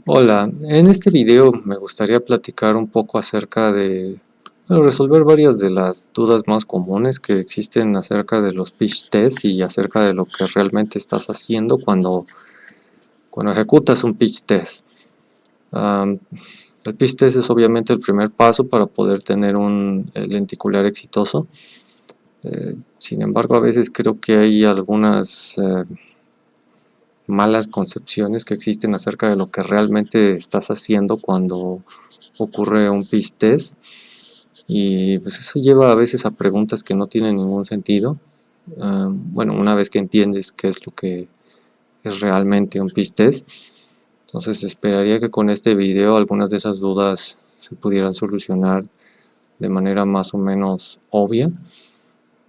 Hola, en este video me gustaría platicar un poco acerca de resolver varias de las dudas más comunes que existen acerca de los pitch tests y acerca de lo que realmente estás haciendo cuando ejecutas un pitch test. Am, el pitch test es obviamente el primer paso para poder tener un lenticular exitoso. Sin embargo, a veces creo que hay algunas malas concepciones que existen acerca de lo que realmente estás haciendo cuando ocurre un pitch test, y pues eso lleva a veces a preguntas que no tienen ningún sentido. Bueno, una vez que entiendes qué es lo que es realmente un pitch test, entonces esperaría que con este video algunas de esas dudas se pudieran solucionar de manera más o menos obvia.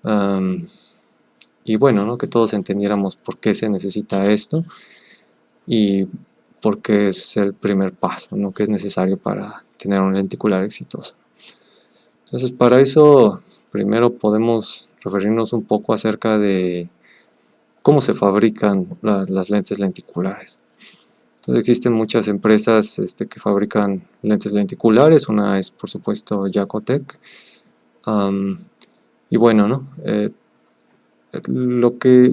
Um, y bueno, ¿no? Que todos entendiéramos por qué se necesita esto y por qué es el primer paso, ¿no? Que es necesario para tener un lenticular exitoso. Entonces, para eso, primero podemos referirnos un poco acerca de cómo se fabrican las lentes lenticulares. Entonces, existen muchas empresas que fabrican lentes lenticulares. Una es, por supuesto, Jacotech. Y bueno, ¿no?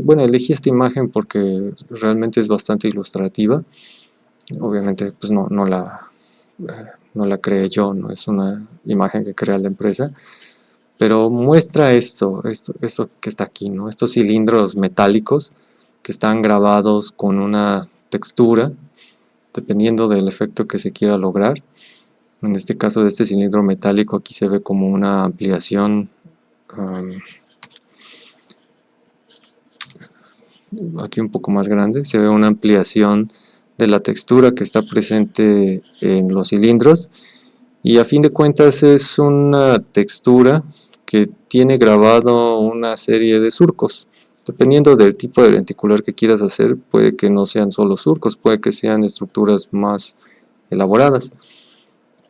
Bueno, elegí esta imagen porque realmente es bastante ilustrativa. Obviamente, pues no la creé yo, no es una imagen que crea la empresa. Pero muestra esto que está aquí, ¿no? Estos cilindros metálicos que están grabados con una textura, dependiendo del efecto que se quiera lograr. En este caso de este cilindro metálico, aquí se ve como una ampliación, aquí un poco más grande, se ve una ampliación de la textura que está presente en los cilindros, y a fin de cuentas es una textura que tiene grabado una serie de surcos. Dependiendo del tipo de lenticular que quieras hacer, puede que no sean solo surcos, puede que sean estructuras más elaboradas.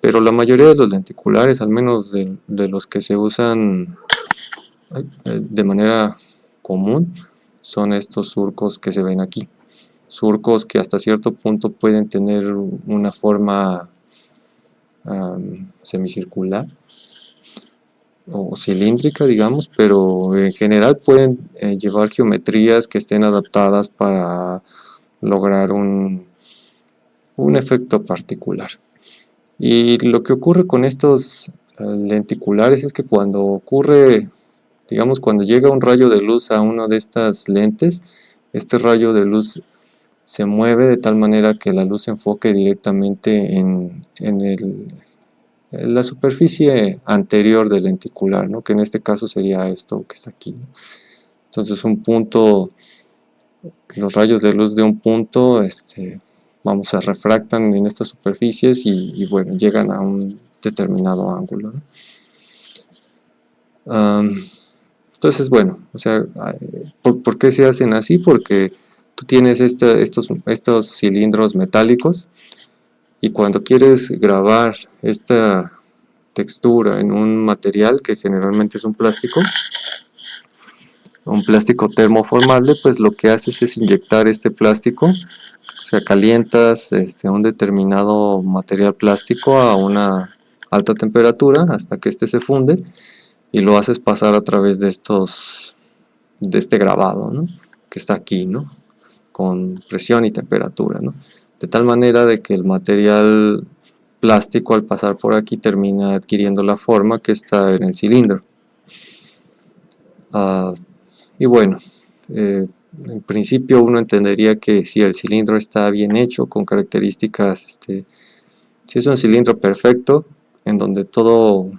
Pero la mayoría de los lenticulares, al menos de los que se usan de manera común, son estos surcos que se ven aquí. Surcos que hasta cierto punto pueden tener una forma semicircular o cilíndrica, digamos, pero en general pueden llevar geometrías que estén adaptadas para lograr un efecto particular. Y lo que ocurre con estos lenticulares es que cuando ocurre, digamos, cuando llega un rayo de luz a una de estas lentes, este rayo de luz se mueve de tal manera que la luz se enfoque directamente en la superficie anterior del lenticular, ¿no? Que en este caso sería esto que está aquí, ¿no? Entonces un punto, los rayos de luz de un punto, vamos, se refractan en estas superficies bueno, llegan a un determinado ángulo, ¿no? Entonces, bueno, o sea, ¿por qué se hacen así? Porque tú tienes estos cilindros metálicos, y cuando quieres grabar esta textura en un material que generalmente es un plástico termoformable, pues lo que haces es inyectar este plástico, o sea, calientas un determinado material plástico a una alta temperatura hasta que este se funde, y lo haces pasar a través de este grabado, ¿no? Que está aquí, ¿no? Con presión y temperatura, ¿no? De tal manera de que el material plástico, al pasar por aquí, termina adquiriendo la forma que está en el cilindro. Y bueno, en principio uno entendería que si el cilindro está bien hecho, con características, si es un cilindro perfecto, en donde todo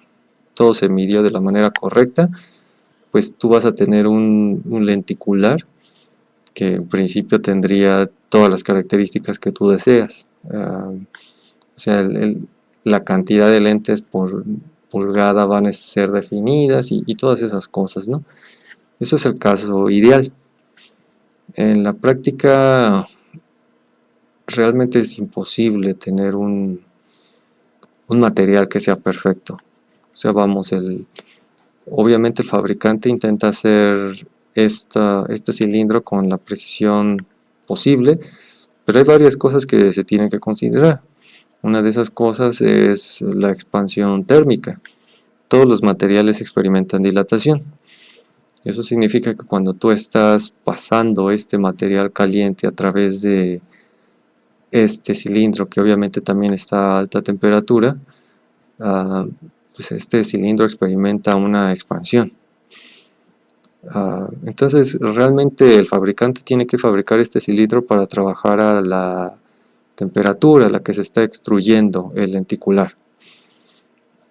se midió de la manera correcta, pues tú vas a tener un lenticular que en principio tendría todas las características que tú deseas. O sea, la cantidad de lentes por pulgada van a ser definidas, y todas esas cosas, ¿no? Eso es el caso ideal. En la práctica realmente es imposible tener un material que sea perfecto. O sea, vamos, obviamente el fabricante intenta hacer este cilindro con la precisión posible, Pero hay varias cosas que se tienen que considerar. Una de esas cosas es la expansión térmica. Todos los materiales experimentan dilatación. Eso significa que cuando tú estás pasando este material caliente a través de este cilindro, que obviamente también está a alta temperatura, uh, pues este cilindro experimenta una expansión. Entonces realmente el fabricante tiene que fabricar este cilindro para trabajar a la temperatura a la que se está extruyendo el lenticular,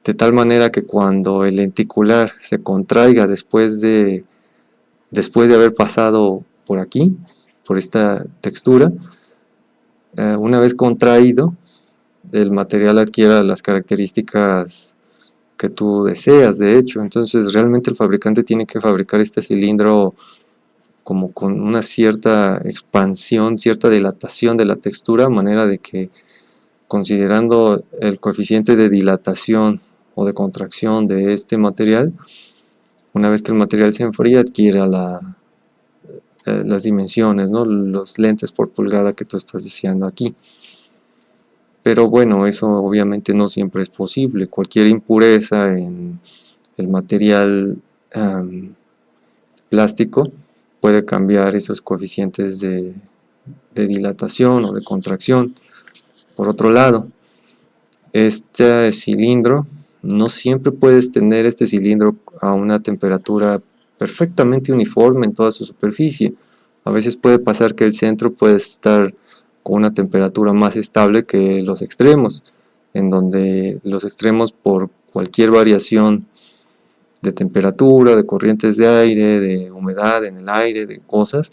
de tal manera que cuando el lenticular se contraiga después de haber pasado por aquí, por esta textura, una vez contraído, el material adquiera las características que tú deseas, de hecho. Entonces realmente el fabricante tiene que fabricar este cilindro como con una cierta expansión, cierta dilatación de la textura, de manera de que, considerando el coeficiente de dilatación o de contracción de este material, una vez que el material se enfría, adquiere las dimensiones, ¿no? Los lentes por pulgada que tú estás deseando aquí. Pero bueno, eso obviamente no siempre es posible. Cualquier impureza en el material plástico puede cambiar esos coeficientes de dilatación o de contracción. Por otro lado, este cilindro, no siempre puedes tener este cilindro a una temperatura perfectamente uniforme en toda su superficie. A veces puede pasar que el centro puede estar con una temperatura más estable que los extremos, en donde los extremos, por cualquier variación de temperatura, de corrientes de aire, de humedad en el aire, de cosas,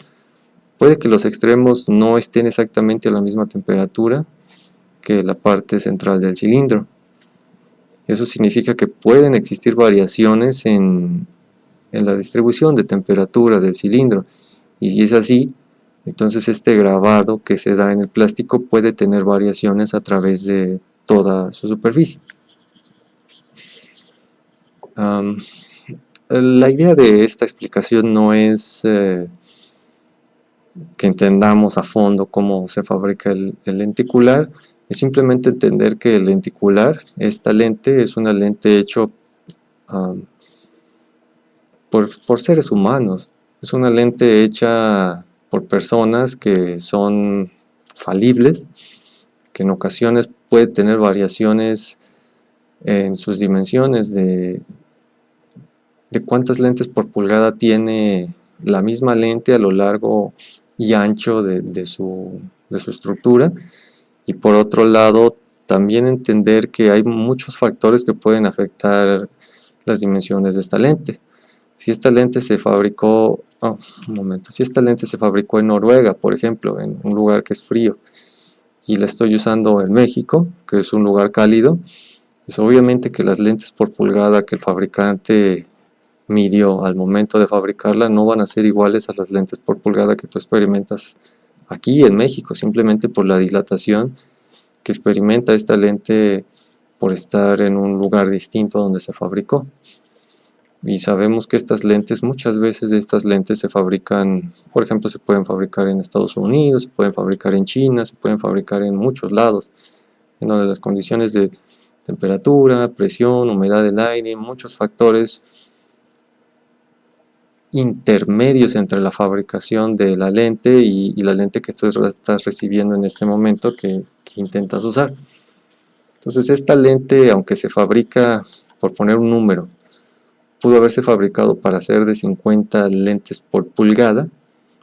puede que los extremos no estén exactamente a la misma temperatura que la parte central del cilindro. Eso significa que pueden existir variaciones en la distribución de temperatura del cilindro, y si es así, entonces este grabado que se da en el plástico puede tener variaciones a través de toda su superficie. La idea de esta explicación no es que entendamos a fondo cómo se fabrica el lenticular, es simplemente entender que el lenticular, esta lente, es una lente hecha por seres humanos. Es una lente hecha por personas que son falibles, que en ocasiones puede tener variaciones en sus dimensiones de cuántas lentes por pulgada tiene la misma lente a lo largo y ancho de su estructura. Y por otro lado, también entender que hay muchos factores que pueden afectar las dimensiones de esta lente. Si esta lente se fabricó, si esta lente se fabricó en Noruega, por ejemplo, en un lugar que es frío, y la estoy usando en México, que es un lugar cálido, pues obviamente que las lentes por pulgada que el fabricante midió al momento de fabricarla no van a ser iguales a las lentes por pulgada que tú experimentas aquí en México, simplemente por la dilatación que experimenta esta lente por estar en un lugar distinto donde se fabricó. Y sabemos que estas lentes, muchas veces estas lentes se fabrican, por ejemplo, se pueden fabricar en Estados Unidos, se pueden fabricar en China, se pueden fabricar en muchos lados, en donde las condiciones de temperatura, presión, humedad del aire, muchos factores intermedios entre la fabricación de la lente y la lente que tú estás recibiendo en este momento que intentas usar. Entonces esta lente, aunque se fabrica, por poner un número, pudo haberse fabricado para ser de 50 lentes por pulgada.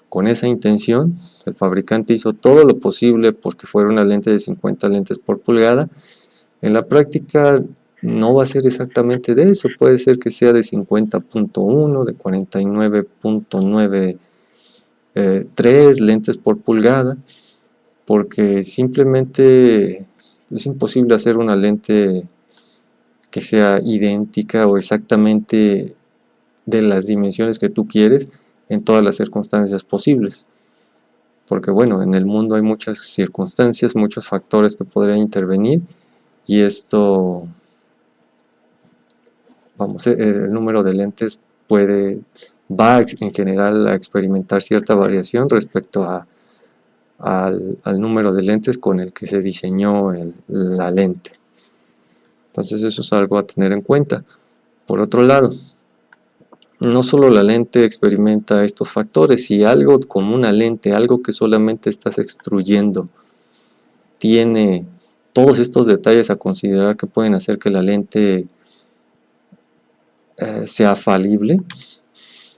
Con esa intención, el fabricante hizo todo lo posible porque fuera una lente de 50 lentes por pulgada. En la práctica no va a ser exactamente de eso, puede ser que sea de 50.1, de 49.93 lentes por pulgada, porque simplemente es imposible hacer una lente que sea idéntica o exactamente de las dimensiones que tú quieres en todas las circunstancias posibles. Porque bueno, en el mundo hay muchas circunstancias, muchos factores que podrían intervenir y esto, el número de lentes va en general a experimentar cierta variación respecto a al número de lentes con el que se diseñó la lente. Entonces eso es algo a tener en cuenta. Por otro lado, no solo la lente experimenta estos factores, si algo como una lente, algo que solamente estás extruyendo, tiene todos estos detalles a considerar que pueden hacer que la lente sea falible,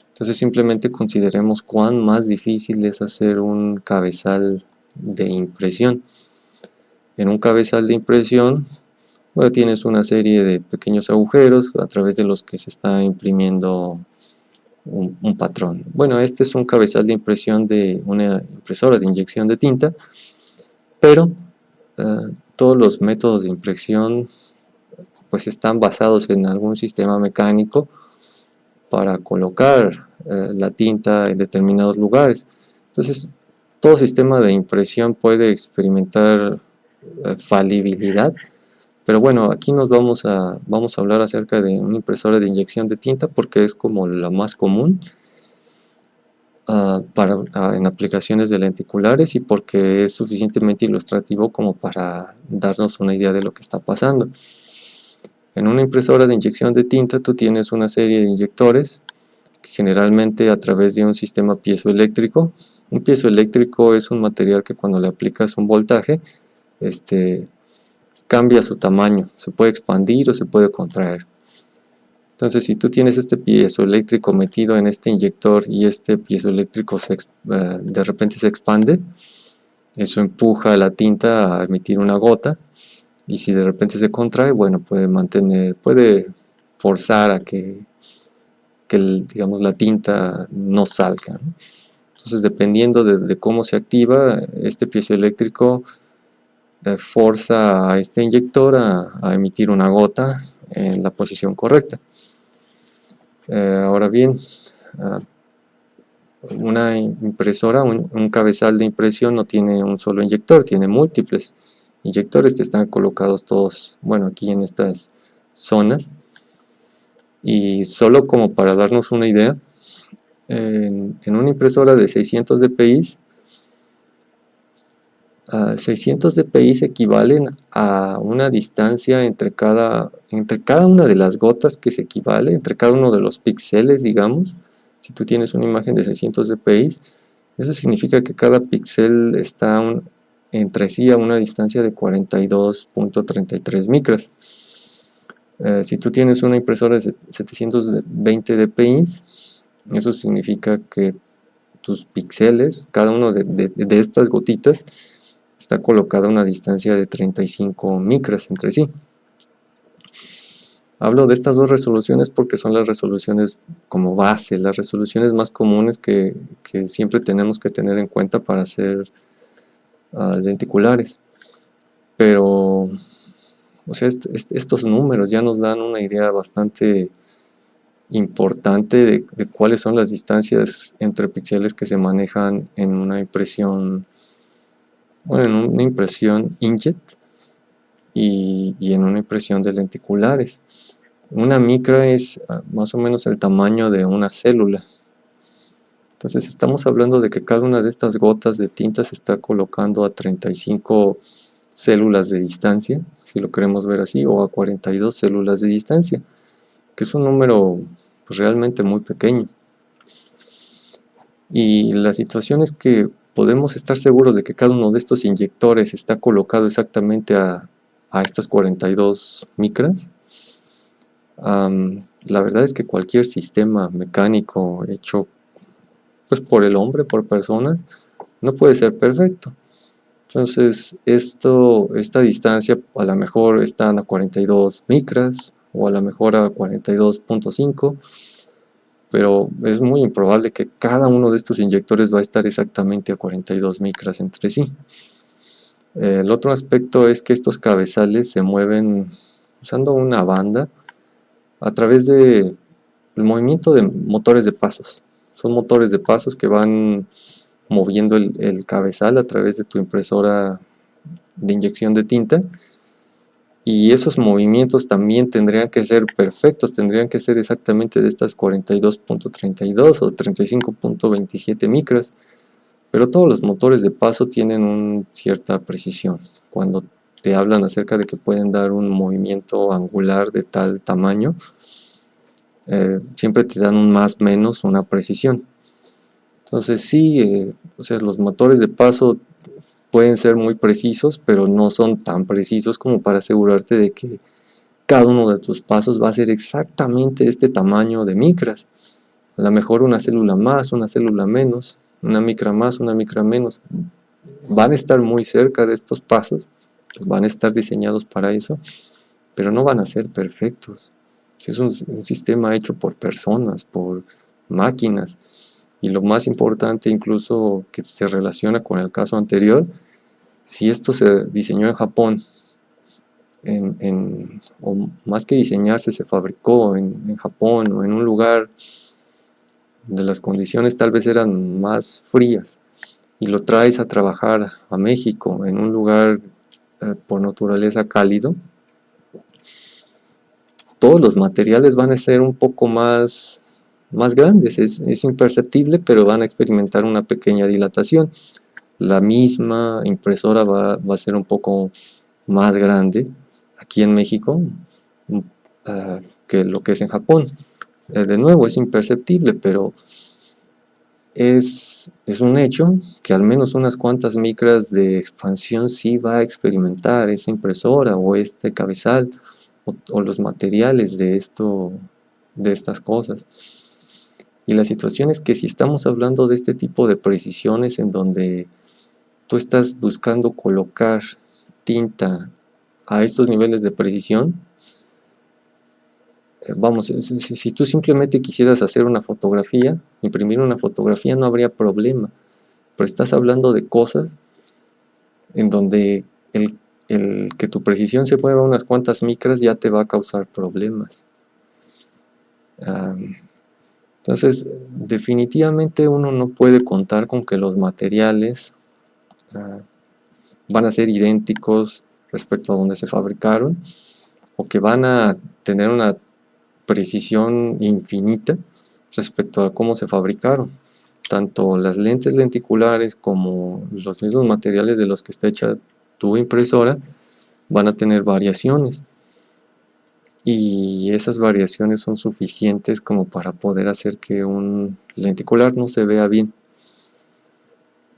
entonces simplemente consideremos cuán más difícil es hacer un cabezal de impresión. En un cabezal de impresión, bueno, tienes una serie de pequeños agujeros a través de los que se está imprimiendo un patrón. Bueno, este es un cabezal de impresión de una impresora de inyección de tinta, pero todos los métodos de impresión pues están basados en algún sistema mecánico para colocar la tinta en determinados lugares. Entonces, todo sistema de impresión puede experimentar falibilidad, pero bueno, aquí vamos a hablar acerca de una impresora de inyección de tinta porque es como la más común en aplicaciones de lenticulares y porque es suficientemente ilustrativo como para darnos una idea de lo que está pasando. En una impresora de inyección de tinta tú tienes una serie de inyectores, generalmente a través de un sistema piezoeléctrico. Un piezoeléctrico es un material que cuando le aplicas un voltaje, cambia su tamaño, se puede expandir o se puede contraer. Entonces, si tú tienes este piezoeléctrico metido en este inyector y este piezoeléctrico de repente se expande, eso empuja a la tinta a emitir una gota, y si de repente se contrae, bueno, puede forzar a que digamos, la tinta no salga, ¿no? Entonces, dependiendo de cómo se activa, este piezoeléctrico forza a este inyector a emitir una gota en la posición correcta. Ahora bien, una impresora, un cabezal de impresión no tiene un solo inyector, tiene múltiples inyectores que están colocados todos, bueno, aquí en estas zonas. Y solo como para darnos una idea, en una impresora de 600 dpi, 600 dpi equivalen a una distancia entre cada una de las gotas que se equivale, entre cada uno de los píxeles, digamos. Si tú tienes una imagen de 600 dpi, eso significa que cada píxel está entre sí a una distancia de 42.33 micras. Si tú tienes una impresora de 720 dpi, eso significa que tus píxeles, cada uno de estas gotitas, está colocado a una distancia de 35 micras entre sí. Hablo de estas dos resoluciones porque son las resoluciones como base, las resoluciones más comunes que siempre tenemos que tener en cuenta para hacer lenticulares. Pero, o sea, estos números ya nos dan una idea bastante importante de cuáles son las distancias entre píxeles que se manejan en una impresión, bueno, en una impresión inkjet y en una impresión de lenticulares. Una micra es más o menos el tamaño de una célula. Entonces estamos hablando de que cada una de estas gotas de tinta se está colocando a 35 células de distancia, si lo queremos ver así, o a 42 células de distancia, que es un número pues, realmente muy pequeño. Y la situación es que podemos estar seguros de que cada uno de estos inyectores está colocado exactamente a estas 42 micras. La verdad es que cualquier sistema mecánico hecho pues, por el hombre, por personas, no puede ser perfecto. Entonces, esta distancia a lo mejor están a 42 micras o a lo mejor a 42.5, pero es muy improbable que cada uno de estos inyectores va a estar exactamente a 42 micras entre sí. El otro aspecto es que estos cabezales se mueven usando una banda a través del movimiento de motores de pasos. Son motores de pasos que van moviendo el cabezal a través de tu impresora de inyección de tinta, y esos movimientos también tendrían que ser perfectos, tendrían que ser exactamente de estas 42.32 o 35.27 micras. Pero todos los motores de paso tienen una cierta precisión. Cuando te hablan acerca de que pueden dar un movimiento angular de tal tamaño, siempre te dan un más menos una precisión. Entonces sí, o sea, los motores de paso pueden ser muy precisos, pero no son tan precisos como para asegurarte de que cada uno de tus pasos va a ser exactamente este tamaño de micras. A lo mejor una célula más, una célula menos, una micra más, una micra menos. Van a estar muy cerca de estos pasos, van a estar diseñados para eso, pero no van a ser perfectos. Es un sistema hecho por personas, por máquinas. Y lo más importante, incluso que se relaciona con el caso anterior, si esto se diseñó en Japón, o más que diseñarse, se fabricó en Japón o en un lugar donde las condiciones tal vez eran más frías, y lo traes a trabajar a México en un lugar por naturaleza cálido, todos los materiales van a ser un poco más grandes. Es imperceptible, pero van a experimentar una pequeña dilatación. La misma impresora va a ser un poco más grande aquí en México uh, que lo que es en Japón. De nuevo, es imperceptible, pero es un hecho que al menos unas cuantas micras de expansión sí va a experimentar esa impresora o este cabezal o los materiales de estas cosas. Y la situación es que si estamos hablando de este tipo de precisiones en donde tú estás buscando colocar tinta a estos niveles de precisión, vamos, si tú simplemente quisieras hacer una fotografía, imprimir una fotografía, no habría problema. Pero estás hablando de cosas en donde el que tu precisión se mueva unas cuantas micras ya te va a causar problemas. Entonces, definitivamente uno no puede contar con que los materiales van a ser idénticos respecto a donde se fabricaron, o que van a tener una precisión infinita respecto a cómo se fabricaron. Tanto las lentes lenticulares como los mismos materiales de los que está hecha tu impresora van a tener variaciones, y esas variaciones son suficientes como para poder hacer que un lenticular no se vea bien.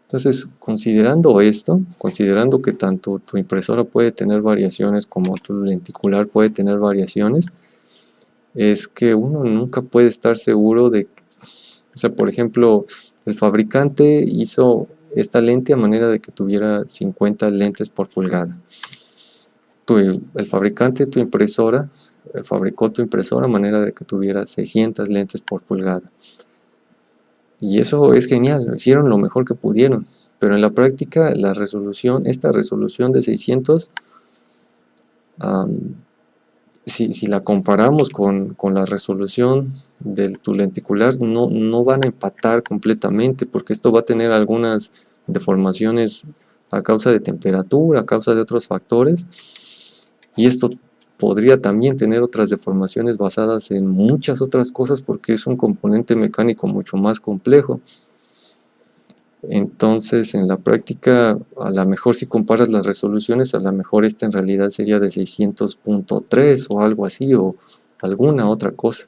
Entonces, considerando esto, considerando que tanto tu impresora puede tener variaciones como tu lenticular puede tener variaciones, es que uno nunca puede estar seguro de, o sea, por ejemplo, el fabricante hizo esta lente a manera de que tuviera 50 lentes por pulgada. El fabricante de tu impresora fabricó tu impresora a manera de que tuviera 600 lentes por pulgada. Y eso es genial, lo hicieron lo mejor que pudieron. Pero en la práctica, esta resolución de 600, si la comparamos con la resolución de tu lenticular, no van a empatar completamente, porque esto va a tener algunas deformaciones a causa de temperatura, a causa de otros factores, y esto podría también tener otras deformaciones basadas en muchas otras cosas, porque es un componente mecánico mucho más complejo. Entonces, en la práctica, a lo mejor si comparas las resoluciones, a lo mejor esta en realidad sería de 600.3 o algo así, o alguna otra cosa.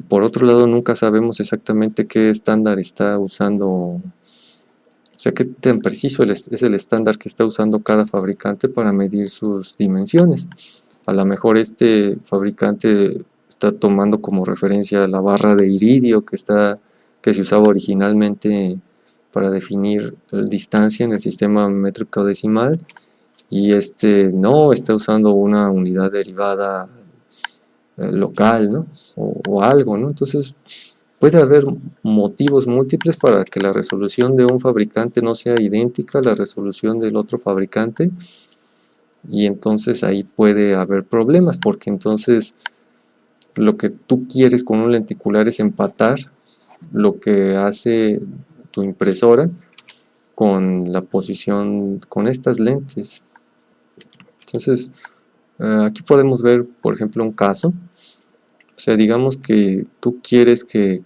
Por otro lado, nunca sabemos exactamente qué estándar está usando, o sea, qué tan preciso es el estándar que está usando cada fabricante para medir sus dimensiones. A lo mejor este fabricante está tomando como referencia la barra de iridio que se usaba originalmente para definir la distancia en el sistema métrico decimal, y este no está usando una unidad derivada local, ¿no? O algo, ¿no? Entonces puede haber motivos múltiples para que la resolución de un fabricante no sea idéntica a la resolución del otro fabricante, y entonces ahí puede haber problemas, porque entonces lo que tú quieres con un lenticular es empatar lo que hace tu impresora con la posición, con estas lentes. Entonces, aquí podemos ver, por ejemplo, un caso. O sea, digamos que tú quieres que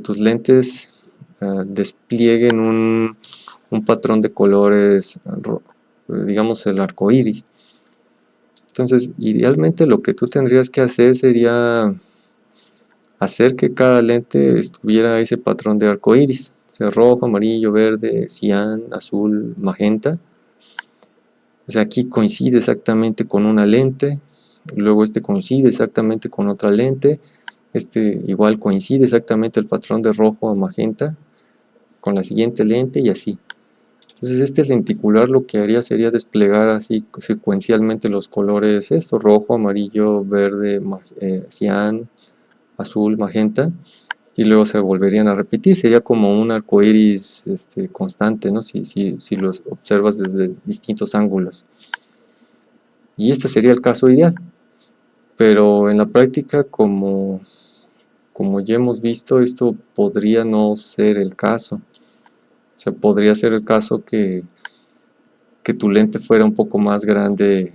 tus lentes desplieguen un patrón de colores, digamos el arco iris. Entonces, idealmente lo que tú tendrías que hacer sería hacer que cada lente estuviera ese patrón de arco iris, o sea, rojo, amarillo, verde, cian, azul, magenta. O sea, aquí coincide exactamente con una lente, luego este coincide exactamente con otra lente, este igual coincide exactamente el patrón de rojo a magenta con la siguiente lente y así. Entonces este lenticular lo que haría sería desplegar así secuencialmente los colores, esto, rojo, amarillo, verde, cian, azul, magenta, y luego se volverían a repetir, sería como un arco iris constante, ¿no? Si los observas desde distintos ángulos. Y este sería el caso ideal, pero en la práctica, como ya hemos visto, esto podría no ser el caso. O sea, podría ser el caso que tu lente fuera un poco más grande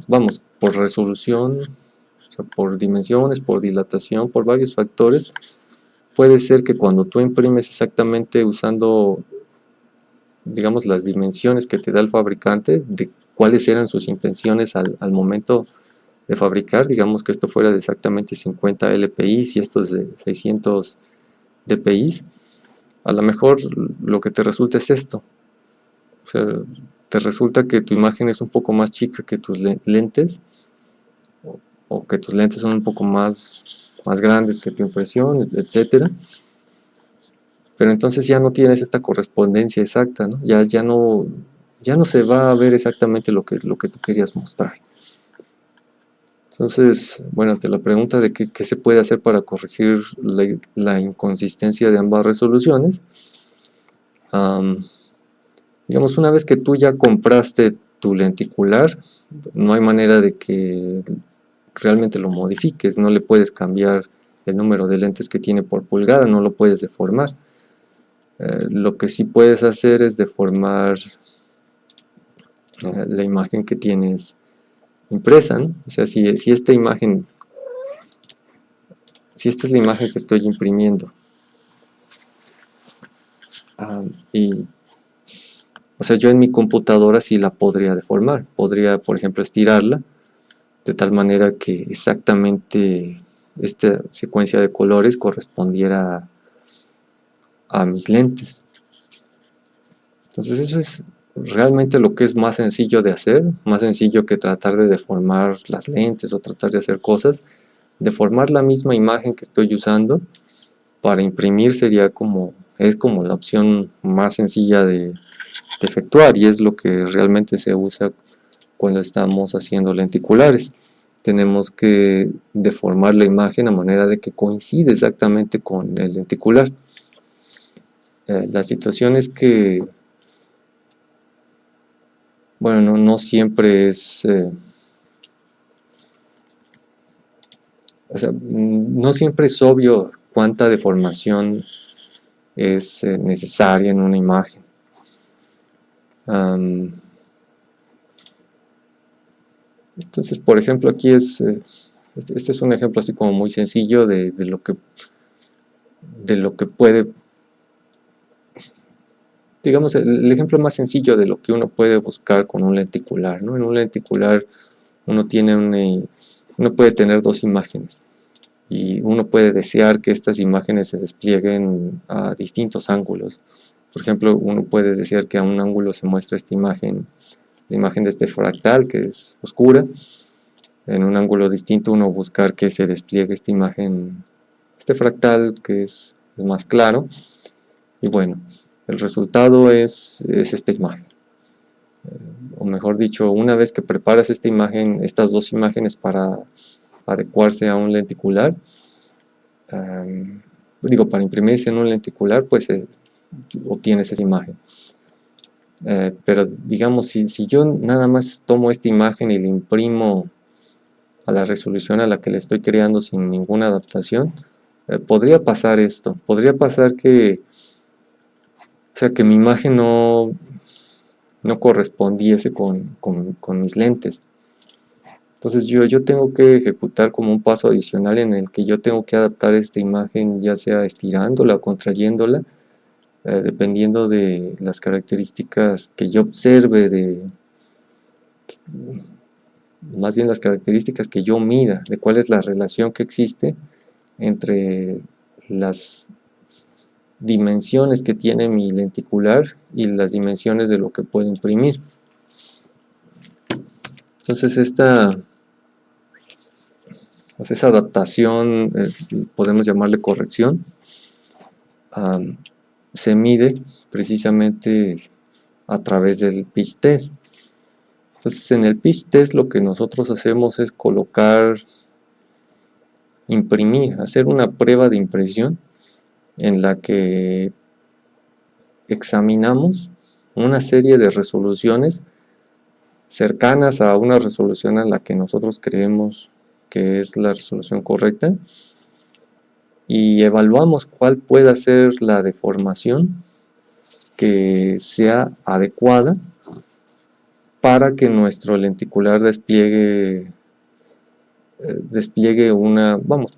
vamos, por resolución, o sea, por dimensiones, por dilatación, por varios factores. Puede ser que cuando tú imprimes exactamente usando, digamos, las dimensiones que te da el fabricante, de cuáles eran sus intenciones al momento de fabricar, digamos que esto fuera de exactamente 50 LPI y esto es de 600 DPI, a lo mejor lo que te resulta es esto. O sea, te resulta que tu imagen es un poco más chica que tus lentes, o que tus lentes son un poco más grandes que tu impresión, etcétera. Pero entonces ya no tienes esta correspondencia exacta, ¿no? Ya no se va a ver exactamente lo que tú querías mostrar. Entonces, bueno, ante la pregunta de qué se puede hacer para corregir la inconsistencia de ambas resoluciones, digamos, una vez que tú ya compraste tu lenticular, no hay manera de que realmente lo modifiques, no le puedes cambiar el número de lentes que tiene por pulgada, no lo puedes deformar. Lo que sí puedes hacer es deformar la imagen que tienes impresa, ¿no? O sea, si esta imagen, si esta es la imagen que estoy imprimiendo, o sea, yo en mi computadora sí la podría deformar, podría, por ejemplo, estirarla de tal manera que exactamente esta secuencia de colores correspondiera a mis lentes. Entonces eso es realmente lo que es más sencillo de hacer, más sencillo que tratar de deformar las lentes o tratar de hacer cosas. Deformar la misma imagen que estoy usando para imprimir sería es como la opción más sencilla de efectuar, y es lo que realmente se usa cuando estamos haciendo lenticulares. Tenemos que deformar la imagen a manera de que coincide exactamente con el lenticular. La situación es que, bueno, no siempre es, o sea, no siempre es obvio cuánta deformación es necesaria en una imagen. Entonces, por ejemplo, aquí este es un ejemplo así como muy sencillo de lo que puede, digamos, el ejemplo más sencillo de lo que uno puede buscar con un lenticular, ¿no? En un lenticular uno puede tener dos imágenes y uno puede desear que estas imágenes se desplieguen a distintos ángulos. Por ejemplo, uno puede desear que a un ángulo se muestre esta imagen, la imagen de este fractal que es oscura. En un ángulo distinto uno buscar que se despliegue esta imagen, este fractal que es más claro. Y bueno, el resultado es esta imagen. O mejor dicho, una vez que preparas esta imagen, estas dos imágenes para adecuarse a un lenticular, para imprimirse en un lenticular, pues obtienes esa imagen. Pero digamos, si yo nada más tomo esta imagen y la imprimo a la resolución a la que le estoy creando sin ninguna adaptación, podría pasar esto, podría pasar que, o sea, que mi imagen no correspondiese con mis lentes. Entonces yo tengo que ejecutar como un paso adicional en el que yo tengo que adaptar esta imagen, ya sea estirándola o contrayéndola, dependiendo de las características que yo observe, más bien las características que yo mida, de cuál es la relación que existe entre las dimensiones que tiene mi lenticular y las dimensiones de lo que puedo imprimir. Entonces esa adaptación, podemos llamarle corrección, se mide precisamente a través del pitch test. Entonces en el pitch test lo que nosotros hacemos es imprimir, hacer una prueba de impresión en la que examinamos una serie de resoluciones cercanas a una resolución a la que nosotros creemos que es la resolución correcta, y evaluamos cuál pueda ser la deformación que sea adecuada para que nuestro lenticular despliegue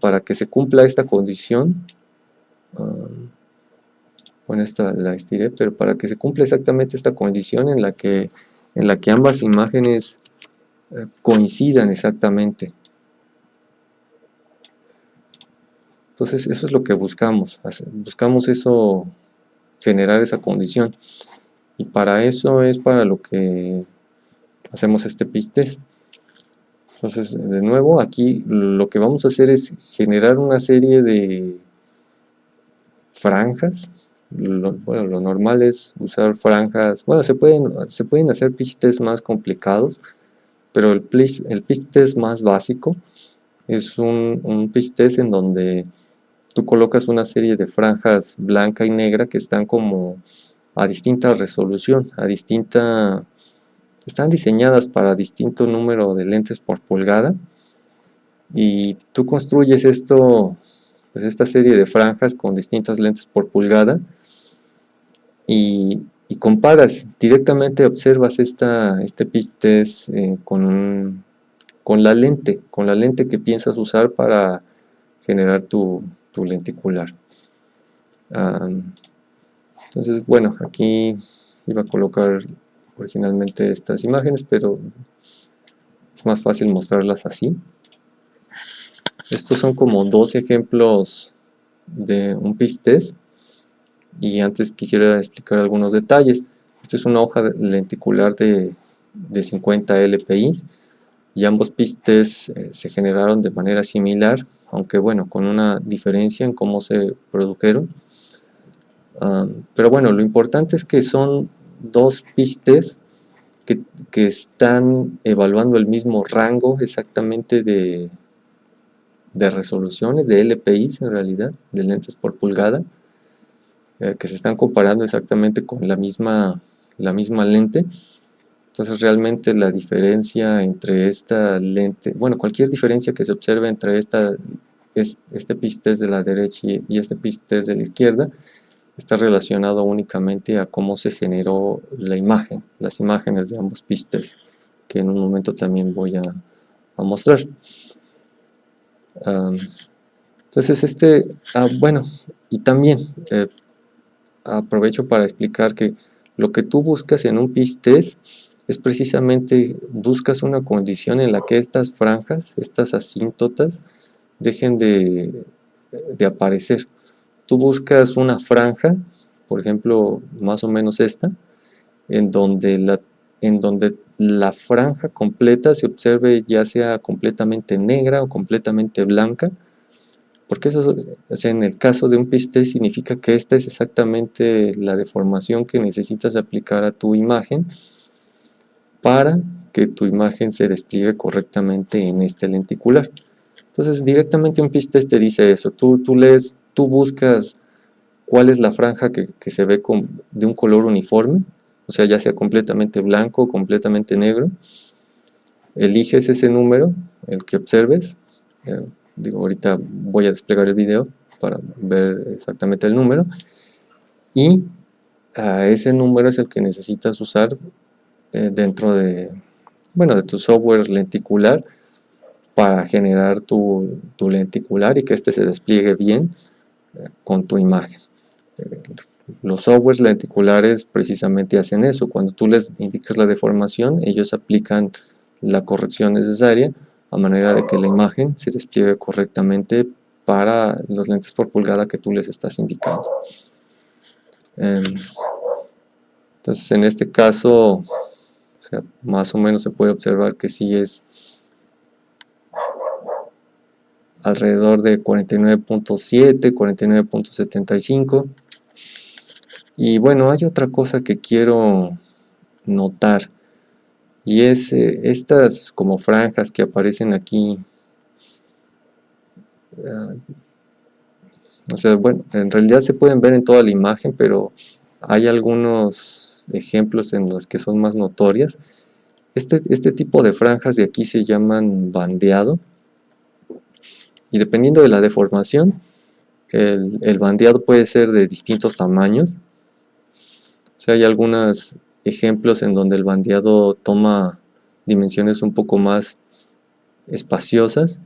para que se cumpla esta condición. Bueno, esta la estiré, pero para que se cumpla exactamente esta condición en la que ambas imágenes coincidan exactamente. Entonces eso es lo que buscamos eso, generar esa condición, y para eso es para lo que hacemos este pitch test. Entonces, de nuevo, aquí lo que vamos a hacer es generar una serie de franjas. Bueno, lo normal es usar franjas. Bueno, se pueden hacer pitch tests más complicados, pero el pitch test más básico es un pitch test en donde tú colocas una serie de franjas blanca y negra que están como a distinta resolución, están diseñadas para distinto número de lentes por pulgada, y tú construyes pues esta serie de franjas con distintas lentes por pulgada, y comparas, directamente observas este pitch test con la lente que piensas usar para generar tu lenticular. Entonces, bueno, aquí iba a colocar originalmente estas imágenes, pero es más fácil mostrarlas así. Estos son como dos ejemplos de un pitch test, y antes quisiera explicar algunos detalles. Esta es una hoja lenticular de 50 LPI, y ambos pitch tests se generaron de manera similar, aunque bueno, con una diferencia en cómo se produjeron. Pero bueno, lo importante es que son dos pitch tests que están evaluando el mismo rango exactamente de resoluciones, de LPIs en realidad, de lentes por pulgada, que se están comparando exactamente con la misma lente. Entonces realmente la diferencia entre esta lente, bueno, cualquier diferencia que se observe entre este pitch test de la derecha y este pitch test de la izquierda, está relacionado únicamente a cómo se generó las imágenes de ambos pitch test, que en un momento también voy a mostrar. Entonces bueno, y también aprovecho para explicar que lo que tú buscas en un pitch test es precisamente, buscas una condición en la que estas franjas, estas asíntotas, dejen de aparecer. Tú buscas una franja, por ejemplo, más o menos esta, en donde la franja completa se observe ya sea completamente negra o completamente blanca, porque eso, o sea, en el caso de un pitch test significa que esta es exactamente la deformación que necesitas aplicar a tu imagen para que tu imagen se despliegue correctamente en este lenticular. Entonces directamente un pitch test te dice eso, tú buscas cuál es la franja que se ve de un color uniforme, o sea, ya sea completamente blanco o completamente negro. Eliges ese número, el que observes. Ahorita voy a desplegar el video para ver exactamente el número, y a ese número es el que necesitas usar dentro de tu software lenticular, para generar tu lenticular y que este se despliegue bien con tu imagen. Los softwares lenticulares precisamente hacen eso. Cuando tú les indicas la deformación, ellos aplican la corrección necesaria a manera de que la imagen se despliegue correctamente para los lentes por pulgada que tú les estás indicando. Entonces, en este caso, o sea, más o menos se puede observar que sí es alrededor de 49.7, 49.75. Y bueno, hay otra cosa que quiero notar, y es estas como franjas que aparecen aquí. O sea, bueno, en realidad se pueden ver en toda la imagen, pero hay algunos ejemplos en los que son más notorias. Este tipo de franjas de aquí se llaman bandeado, y dependiendo de la deformación, el bandeado puede ser de distintos tamaños. O sea, hay algunos ejemplos en donde el bandeado toma dimensiones un poco más espaciosas.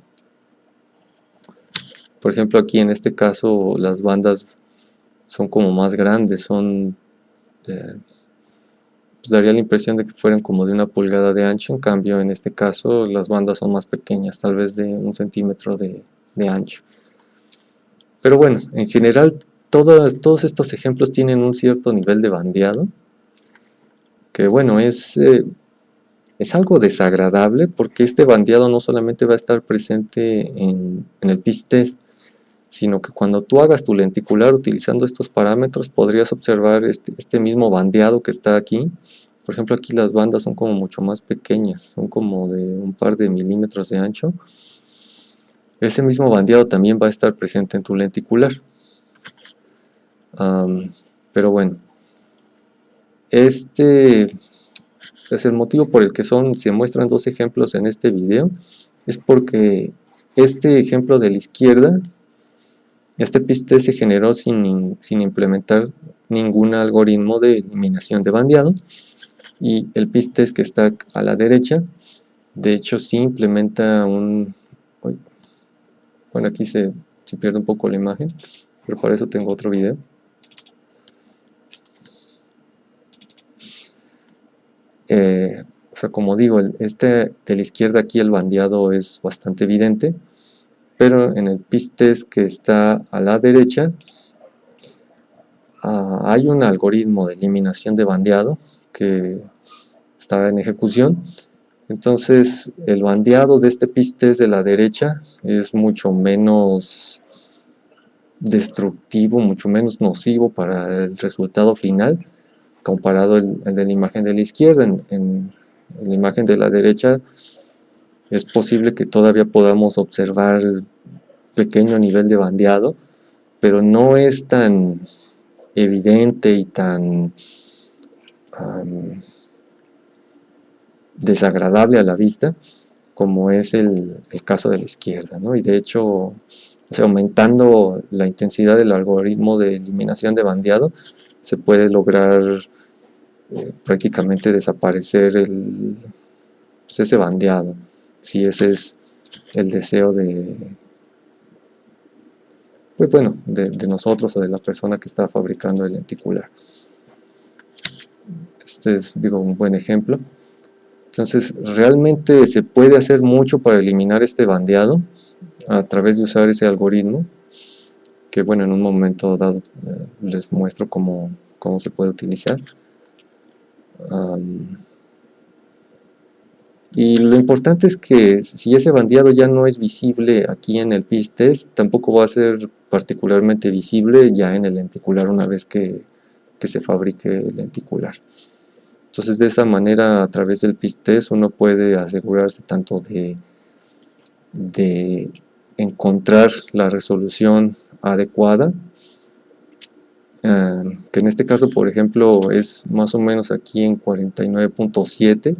Por ejemplo, aquí en este caso las bandas son como más grandes, pues daría la impresión de que fueran como de 1 pulgada de ancho. En cambio, en este caso las bandas son más pequeñas, tal vez de 1 centímetro de ancho. Pero bueno, en general todos estos ejemplos tienen un cierto nivel de bandeado, que bueno, es algo desagradable, porque este bandeado no solamente va a estar presente en el pitch test, sino que cuando tú hagas tu lenticular utilizando estos parámetros podrías observar este mismo bandeado que está aquí. Por ejemplo, aquí las bandas son como mucho más pequeñas, son como de un par de milímetros de ancho. Ese mismo bandeado también va a estar presente en tu lenticular. Pero bueno, este es el motivo por el que se muestran dos ejemplos en este video. Es porque este ejemplo de la izquierda, este pitch test se generó sin implementar ningún algoritmo de eliminación de bandeado, y el pitch test que está a la derecha, de hecho sí implementa bueno, aquí se pierde un poco la imagen, pero para eso tengo otro video. O sea, como digo, este de la izquierda aquí el bandeado es bastante evidente, pero en el pitch test que está a la derecha hay un algoritmo de eliminación de bandeado que está en ejecución. Entonces el bandeado de este pitch test de la derecha es mucho menos destructivo, mucho menos nocivo para el resultado final comparado al de la imagen de la izquierda. En la imagen de la derecha es posible que todavía podamos observar pequeño nivel de bandeado, pero no es tan evidente y tan desagradable a la vista como es el caso de la izquierda, ¿no? Y de hecho, o sea, aumentando la intensidad del algoritmo de eliminación de bandeado, se puede lograr prácticamente desaparecer pues ese bandeado, si ese es el deseo pues bueno, de nosotros o de la persona que está fabricando el lenticular. Este es, digo, un buen ejemplo. Entonces, realmente se puede hacer mucho para eliminar este bandeado a través de usar ese algoritmo, que bueno, en un momento dado les muestro cómo se puede utilizar. Y lo importante es que si ese bandeado ya no es visible aquí en el pitch test, tampoco va a ser particularmente visible ya en el lenticular una vez que se fabrique el lenticular. Entonces, de esa manera, a través del pitch test uno puede asegurarse tanto de encontrar la resolución adecuada, que en este caso, por ejemplo, es más o menos aquí en 49.7,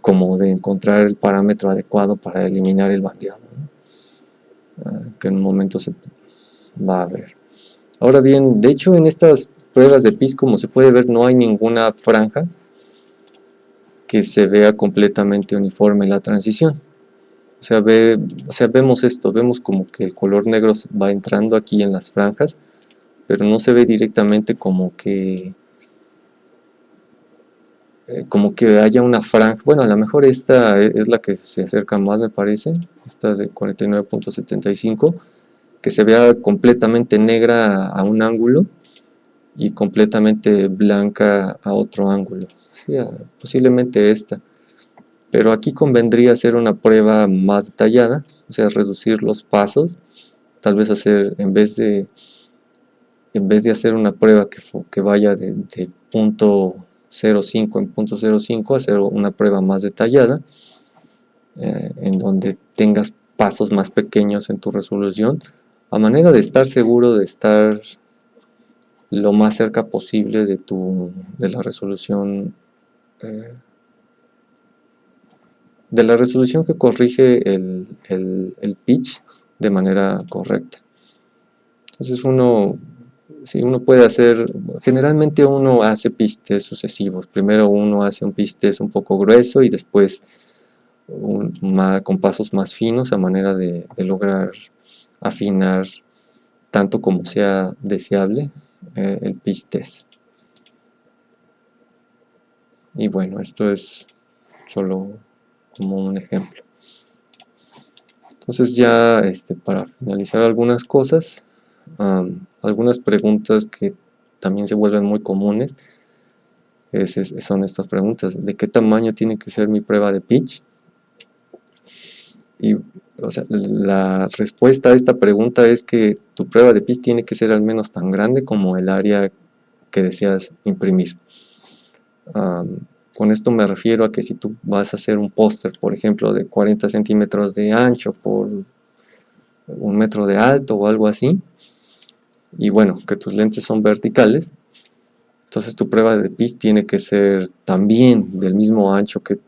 como de encontrar el parámetro adecuado para eliminar el bandeado, ¿no? Que en un momento se va a ver. Ahora bien, de hecho en estas pruebas de pitch, como se puede ver, no hay ninguna franja que se vea completamente uniforme la transición. O sea, vemos esto, vemos como que el color negro va entrando aquí en las franjas, pero no se ve directamente como que haya una franja. Bueno, a lo mejor esta es la que se acerca más, me parece, esta de 49.75, que se vea completamente negra a un ángulo y completamente blanca a otro ángulo. Sí, posiblemente esta. Pero aquí convendría hacer una prueba más detallada, o sea, reducir los pasos, tal vez hacer, en vez de hacer una prueba que vaya de punto 0,5 en punto 0,5, hacer una prueba más detallada, en donde tengas pasos más pequeños en tu resolución, a manera de estar seguro de estar lo más cerca posible de la resolución, eh, que corrige el pitch de manera correcta. Entonces uno puede hacer, generalmente uno hace pitch test sucesivos. Primero uno hace un pitch test un poco grueso y después con pasos más finos a manera de lograr afinar tanto como sea deseable el pitch test. Y bueno, esto es solo como un ejemplo. Entonces ya para finalizar algunas cosas, algunas preguntas que también se vuelven muy comunes son estas preguntas: ¿de qué tamaño tiene que ser mi prueba de pitch? Y o sea, la respuesta a esta pregunta es que tu prueba de pitch tiene que ser al menos tan grande como el área que deseas imprimir. Con esto me refiero a que si tú vas a hacer un póster, por ejemplo, de 40 centímetros de ancho por 1 metro de alto o algo así, y bueno, que tus lentes son verticales, entonces tu prueba de pitch tiene que ser también del mismo ancho que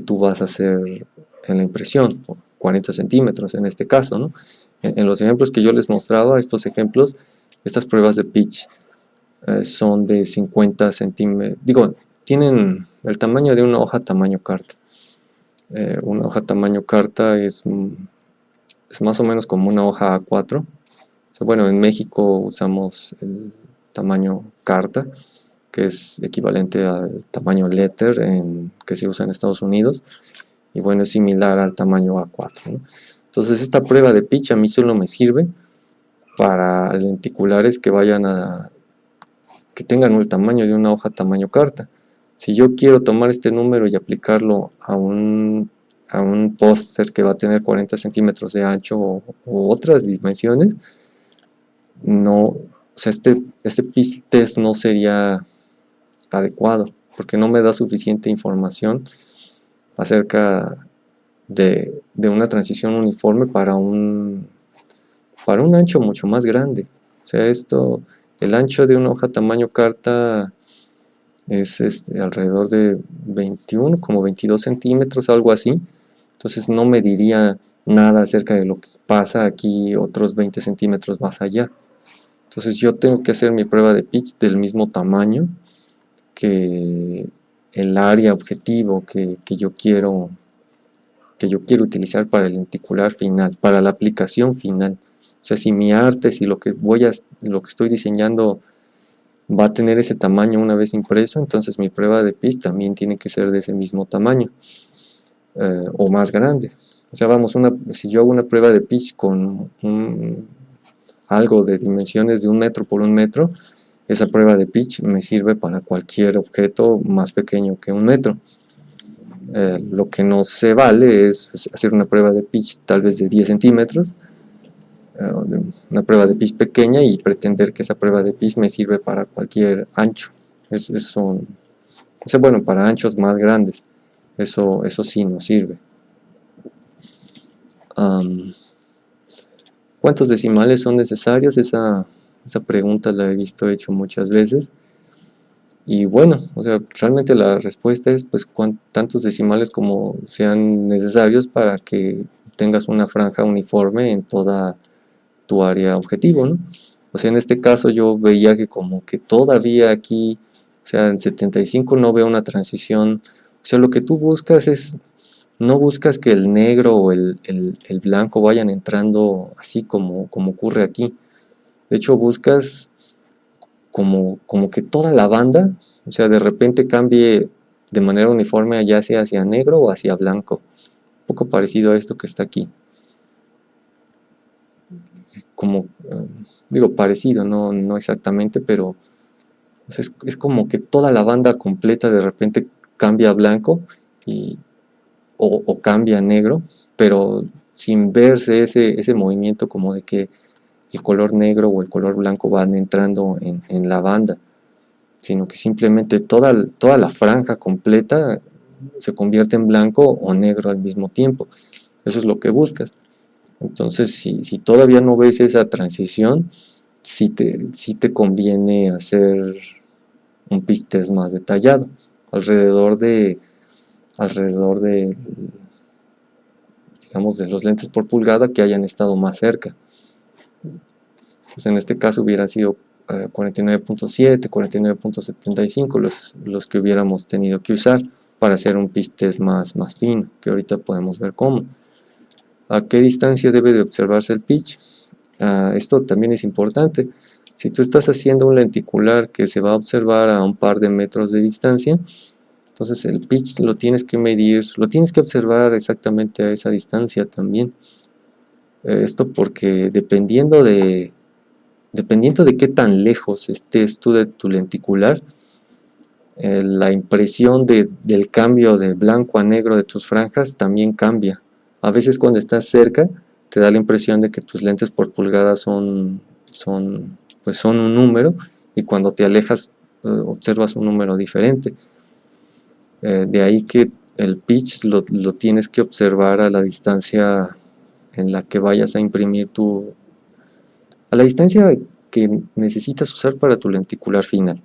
tú vas a hacer en la impresión, 40 centímetros en este caso, ¿no? En los ejemplos que yo les mostraba, estos ejemplos, estas pruebas de pitch son de 50 centímetros, digo, tienen el tamaño de una hoja tamaño carta. Una hoja tamaño carta es más o menos como una hoja A4. O sea, bueno, en México usamos el tamaño carta, que es equivalente al tamaño letter que se usa en Estados Unidos, y bueno, es similar al tamaño A4, ¿no? Entonces esta prueba de pitch a mí solo me sirve para lenticulares que tengan el tamaño de una hoja tamaño carta. Si yo quiero tomar este número y aplicarlo a un póster que va a tener 40 centímetros de ancho o otras dimensiones, no, o sea, este pitch test no sería adecuado, porque no me da suficiente información acerca de una transición uniforme para un ancho mucho más grande. O sea, el ancho de una hoja tamaño carta es alrededor de 21, como 22 centímetros, algo así. Entonces no me diría nada acerca de lo que pasa aquí otros 20 centímetros más allá. Entonces yo tengo que hacer mi prueba de pitch del mismo tamaño que el área objetivo que yo quiero utilizar para el lenticular final, para la aplicación final. O sea, si mi arte, si lo que estoy diseñando va a tener ese tamaño una vez impreso, entonces mi prueba de pitch también tiene que ser de ese mismo tamaño, o más grande. O sea, vamos, si yo hago una prueba de pitch con algo de dimensiones de 1 metro por 1 metro, esa prueba de pitch me sirve para cualquier objeto más pequeño que 1 metro. Lo que no se vale es hacer una prueba de pitch tal vez de 10 centímetros, una prueba de pitch pequeña, y pretender que esa prueba de pitch me sirve para cualquier ancho. Bueno, para anchos más grandes, eso sí no sirve. ¿Cuántos decimales son necesarios? Esa pregunta la he visto hecho muchas veces. Y bueno, o sea, realmente la respuesta es pues tantos decimales como sean necesarios para que tengas una franja uniforme en toda tu área objetivo, ¿no? O pues en este caso yo veía que como que todavía aquí, o sea, en 75 no veo una transición. O sea, lo que tú buscas es, no buscas que el negro o el blanco vayan entrando así como ocurre aquí. De hecho, buscas como que toda la banda, o sea, de repente cambie de manera uniforme, ya sea hacia negro o hacia blanco. Un poco parecido a esto que está aquí. Como, digo, parecido, no exactamente, pero pues es como que toda la banda completa de repente cambia a blanco y, o cambia a negro, pero sin verse ese movimiento como de que el color negro o el color blanco van entrando en la banda, sino que simplemente toda la franja completa se convierte en blanco o negro al mismo tiempo. Eso es lo que buscas. Entonces, si todavía no ves esa transición, sí te conviene hacer un pistez más detallado, alrededor alrededor de, digamos, de los lentes por pulgada que hayan estado más cerca. Entonces, en este caso hubieran sido 49.7, 49.75 los que hubiéramos tenido que usar para hacer un pistez más fino, que ahorita podemos ver cómo. ¿A qué distancia debe de observarse el pitch? Esto también es importante. Si tú estás haciendo un lenticular que se va a observar a un par de metros de distancia, entonces el pitch lo tienes que medir, lo tienes que observar exactamente a esa distancia también. Esto porque dependiendo de qué tan lejos estés tú de tu lenticular, la impresión del cambio de blanco a negro de tus franjas también cambia. A veces cuando estás cerca te da la impresión de que tus lentes por pulgada pues son un número, y cuando te alejas observas un número diferente. De ahí que el pitch lo tienes que observar a la distancia en la que vayas a imprimir a la distancia que necesitas usar para tu lenticular final.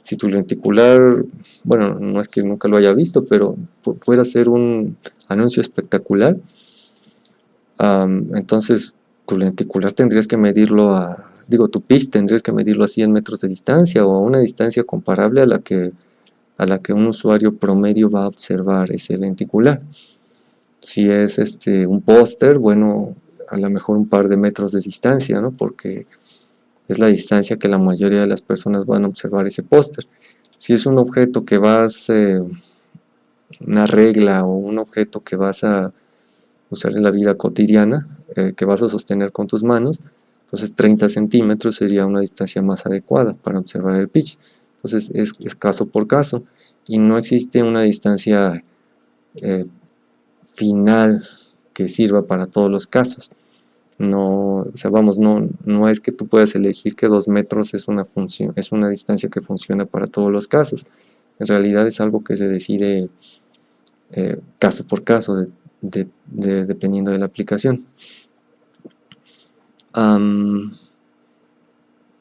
Si tu lenticular, bueno, no es que nunca lo haya visto, pero fuera a ser un anuncio espectacular, entonces tu lenticular tendrías que medirlo digo, tu pitch tendrías que medirlo a 100 metros de distancia o a una distancia comparable a la que un usuario promedio va a observar ese lenticular. Si es un póster, bueno, a lo mejor un par de metros de distancia, ¿no? Porque es la distancia que la mayoría de las personas van a observar ese póster. Si es un objeto que una regla o un objeto que vas a usar en la vida cotidiana, que vas a sostener con tus manos, entonces 30 centímetros sería una distancia más adecuada para observar el pitch. Entonces es caso por caso y no existe una distancia eh, final que sirva para todos los casos. No, o sea, vamos, no es que tú puedas elegir que 2 metros es una función, es una distancia que funciona para todos los casos. En realidad es algo que se decide caso por caso, dependiendo de la aplicación.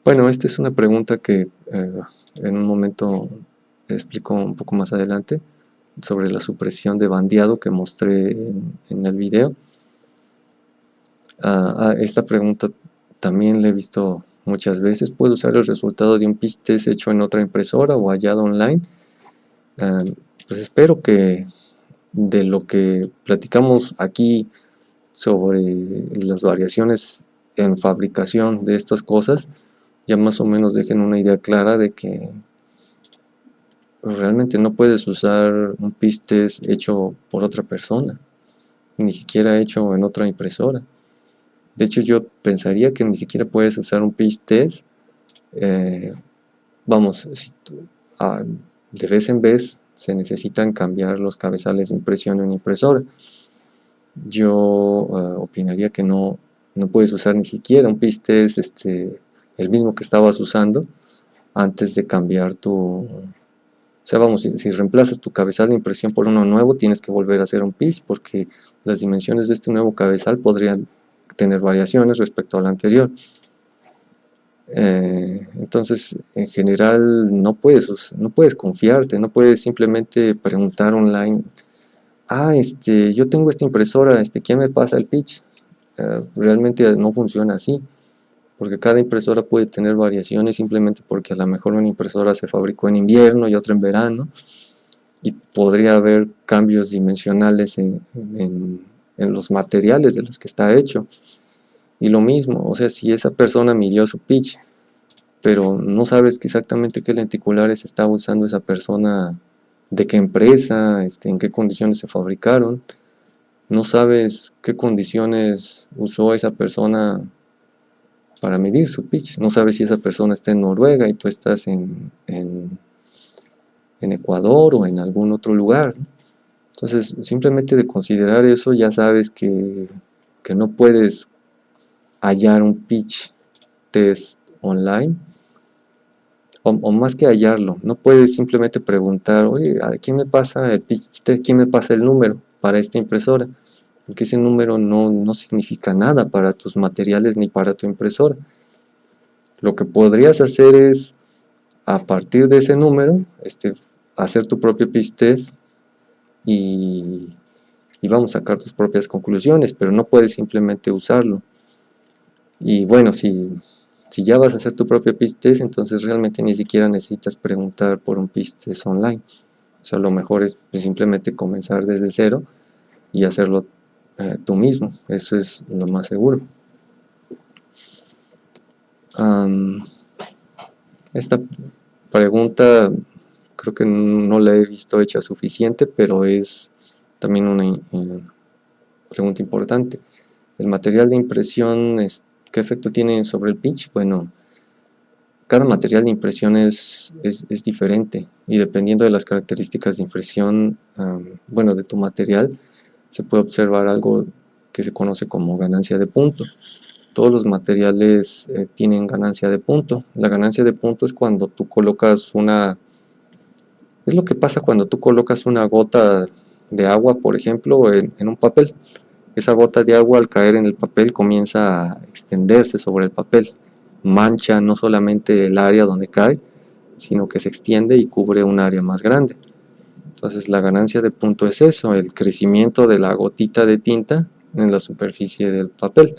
Bueno, esta es una pregunta que en un momento explico un poco más adelante sobre la supresión de bandeado que mostré en el video. Esta pregunta también la he visto muchas veces. ¿Puedo usar el resultado de un pitch test hecho en otra impresora o hallado online? Pues espero que de lo que platicamos aquí sobre las variaciones en fabricación de estas cosas, ya más o menos dejen una idea clara de que realmente no puedes usar un pitch test hecho por otra persona, ni siquiera hecho en otra impresora. De hecho, yo pensaría que ni siquiera puedes usar un pitch test, vamos, de vez en vez se necesitan cambiar los cabezales de impresión en impresora. Yo opinaría que no puedes usar ni siquiera un pitch test el mismo que estabas usando antes de cambiar o sea, vamos, si reemplazas tu cabezal de impresión por uno nuevo, tienes que volver a hacer un pitch porque las dimensiones de este nuevo cabezal podrían tener variaciones respecto al anterior. Entonces, en general, no puedes confiarte, no puedes simplemente preguntar online, yo tengo esta impresora, ¿quién me pasa el pitch? Realmente no funciona así. porque cada impresora puede tener variaciones simplemente porque a lo mejor una impresora se fabricó en invierno y otra en verano, y podría haber cambios dimensionales en los materiales de los que está hecho. Y lo mismo, o sea, si esa persona midió su pitch, pero no sabes exactamente qué lenticulares está usando esa persona, de qué empresa, en qué condiciones se fabricaron, no sabes qué condiciones usó esa persona para medir su pitch, no sabes si esa persona está en Noruega y tú estás en Ecuador o en algún otro lugar. Entonces, simplemente de considerar eso ya sabes que no puedes hallar un pitch test online, o más que hallarlo, no puedes simplemente preguntar, oye, ¿a quién me pasa el pitch test? ¿Quién me pasa el número para esta impresora? Porque ese número no significa nada para tus materiales ni para tu impresora. Lo que podrías hacer es, a partir de ese número, hacer tu propio pitch test y, y vamos a sacar tus propias conclusiones, pero no puedes simplemente usarlo. Y bueno, si ya vas a hacer tu propio pitch test, entonces realmente ni siquiera necesitas preguntar por un pitch test online. O sea, lo mejor es pues, simplemente comenzar desde cero y hacerlo tú mismo. Eso es lo más seguro. Esta pregunta creo que no la he visto hecha suficiente, pero es también una pregunta importante. El material de impresión, ¿qué efecto tiene sobre el pitch? Bueno, cada material de impresión es diferente, y dependiendo de las características de impresión, bueno, de tu material, se puede observar algo que se conoce como ganancia de punto. Todos los materiales tienen ganancia de punto. La ganancia de punto es cuando tú colocas es lo que pasa cuando tú colocas una gota de agua, por ejemplo, en un papel. Esa gota de agua, al caer en el papel, comienza a extenderse sobre el papel, mancha no solamente el área donde cae, sino que se extiende y cubre un área más grande. Entonces la ganancia de punto es eso, el crecimiento de la gotita de tinta en la superficie del papel.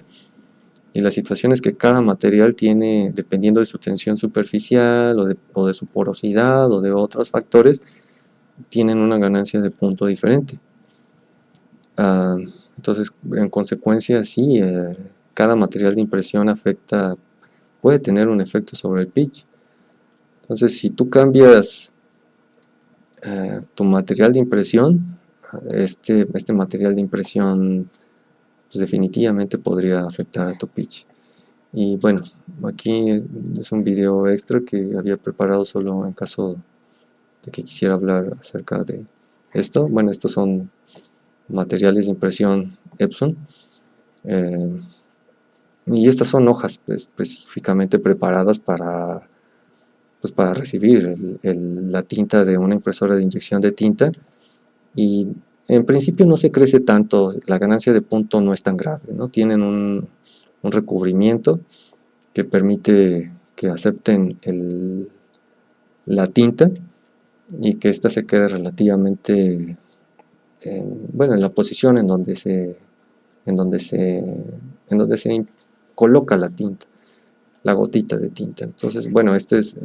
Y la situación es que cada material tiene, dependiendo de su tensión superficial o de su porosidad o de otros factores, tienen una ganancia de punto diferente. Entonces, en consecuencia, sí, cada material de impresión puede tener un efecto sobre el pitch. Entonces, si tú cambias tu material de impresión, este material de impresión pues definitivamente podría afectar a tu pitch. Y bueno, aquí es un video extra que había preparado solo en caso de que quisiera hablar acerca de esto. Bueno, estos son materiales de impresión Epson, y estas son hojas específicamente preparadas pues para recibir la tinta de una impresora de inyección de tinta, y en principio no se crece tanto, la ganancia de punto no es tan grave, ¿no? Tienen un recubrimiento que permite que acepten la tinta y que ésta se quede relativamente bueno, en la posición en donde se coloca la tinta, la gotita de tinta. Entonces, bueno, ese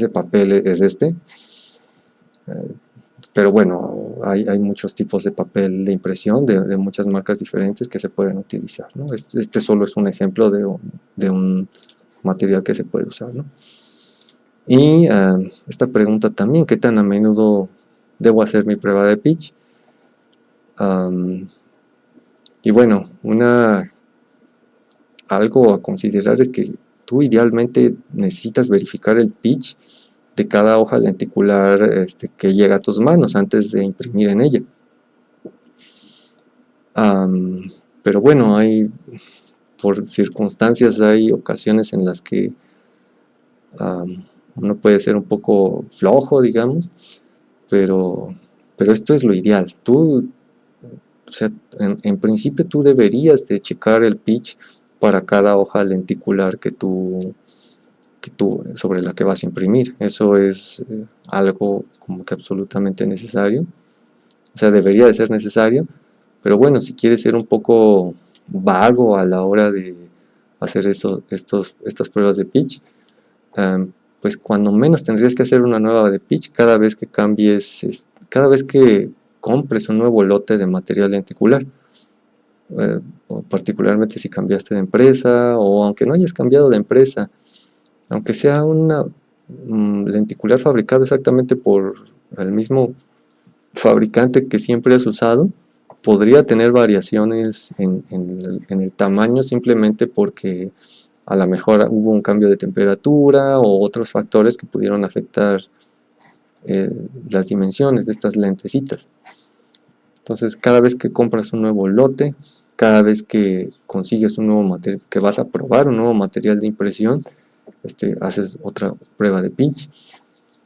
papel es pero bueno, hay muchos tipos de papel de impresión de muchas marcas diferentes que se pueden utilizar, ¿no? Este solo es un ejemplo de un material que se puede usar, ¿no? Y esta pregunta también, ¿qué tan a menudo debo hacer mi prueba de pitch? Y bueno, algo a considerar es que tú idealmente necesitas verificar el pitch de cada hoja lenticular que llega a tus manos antes de imprimir en ella. Pero bueno, por circunstancias, hay ocasiones en las que uno puede ser un poco flojo, digamos, pero, esto es lo ideal. O sea, en principio tú deberías de checar el pitch para cada hoja lenticular sobre la que vas a imprimir. Eso es algo como que absolutamente necesario. O sea, debería de ser necesario. Pero bueno, si quieres ser un poco vago a la hora hacer estas pruebas de pitch. Pues cuando menos tendrías que hacer una nueva de pitch cada vez que cada vez que compres un nuevo lote de material lenticular, o particularmente si cambiaste de empresa, o aunque no hayas cambiado de empresa, aunque sea una lenticular fabricado exactamente por el mismo fabricante que siempre has usado, podría tener variaciones en el tamaño simplemente porque a lo mejor hubo un cambio de temperatura o otros factores que pudieron afectar las dimensiones de estas lentecitas. Entonces, cada vez que compras un nuevo lote, cada vez que consigues un nuevo material, que vas a probar un nuevo material de impresión, haces otra prueba de pitch.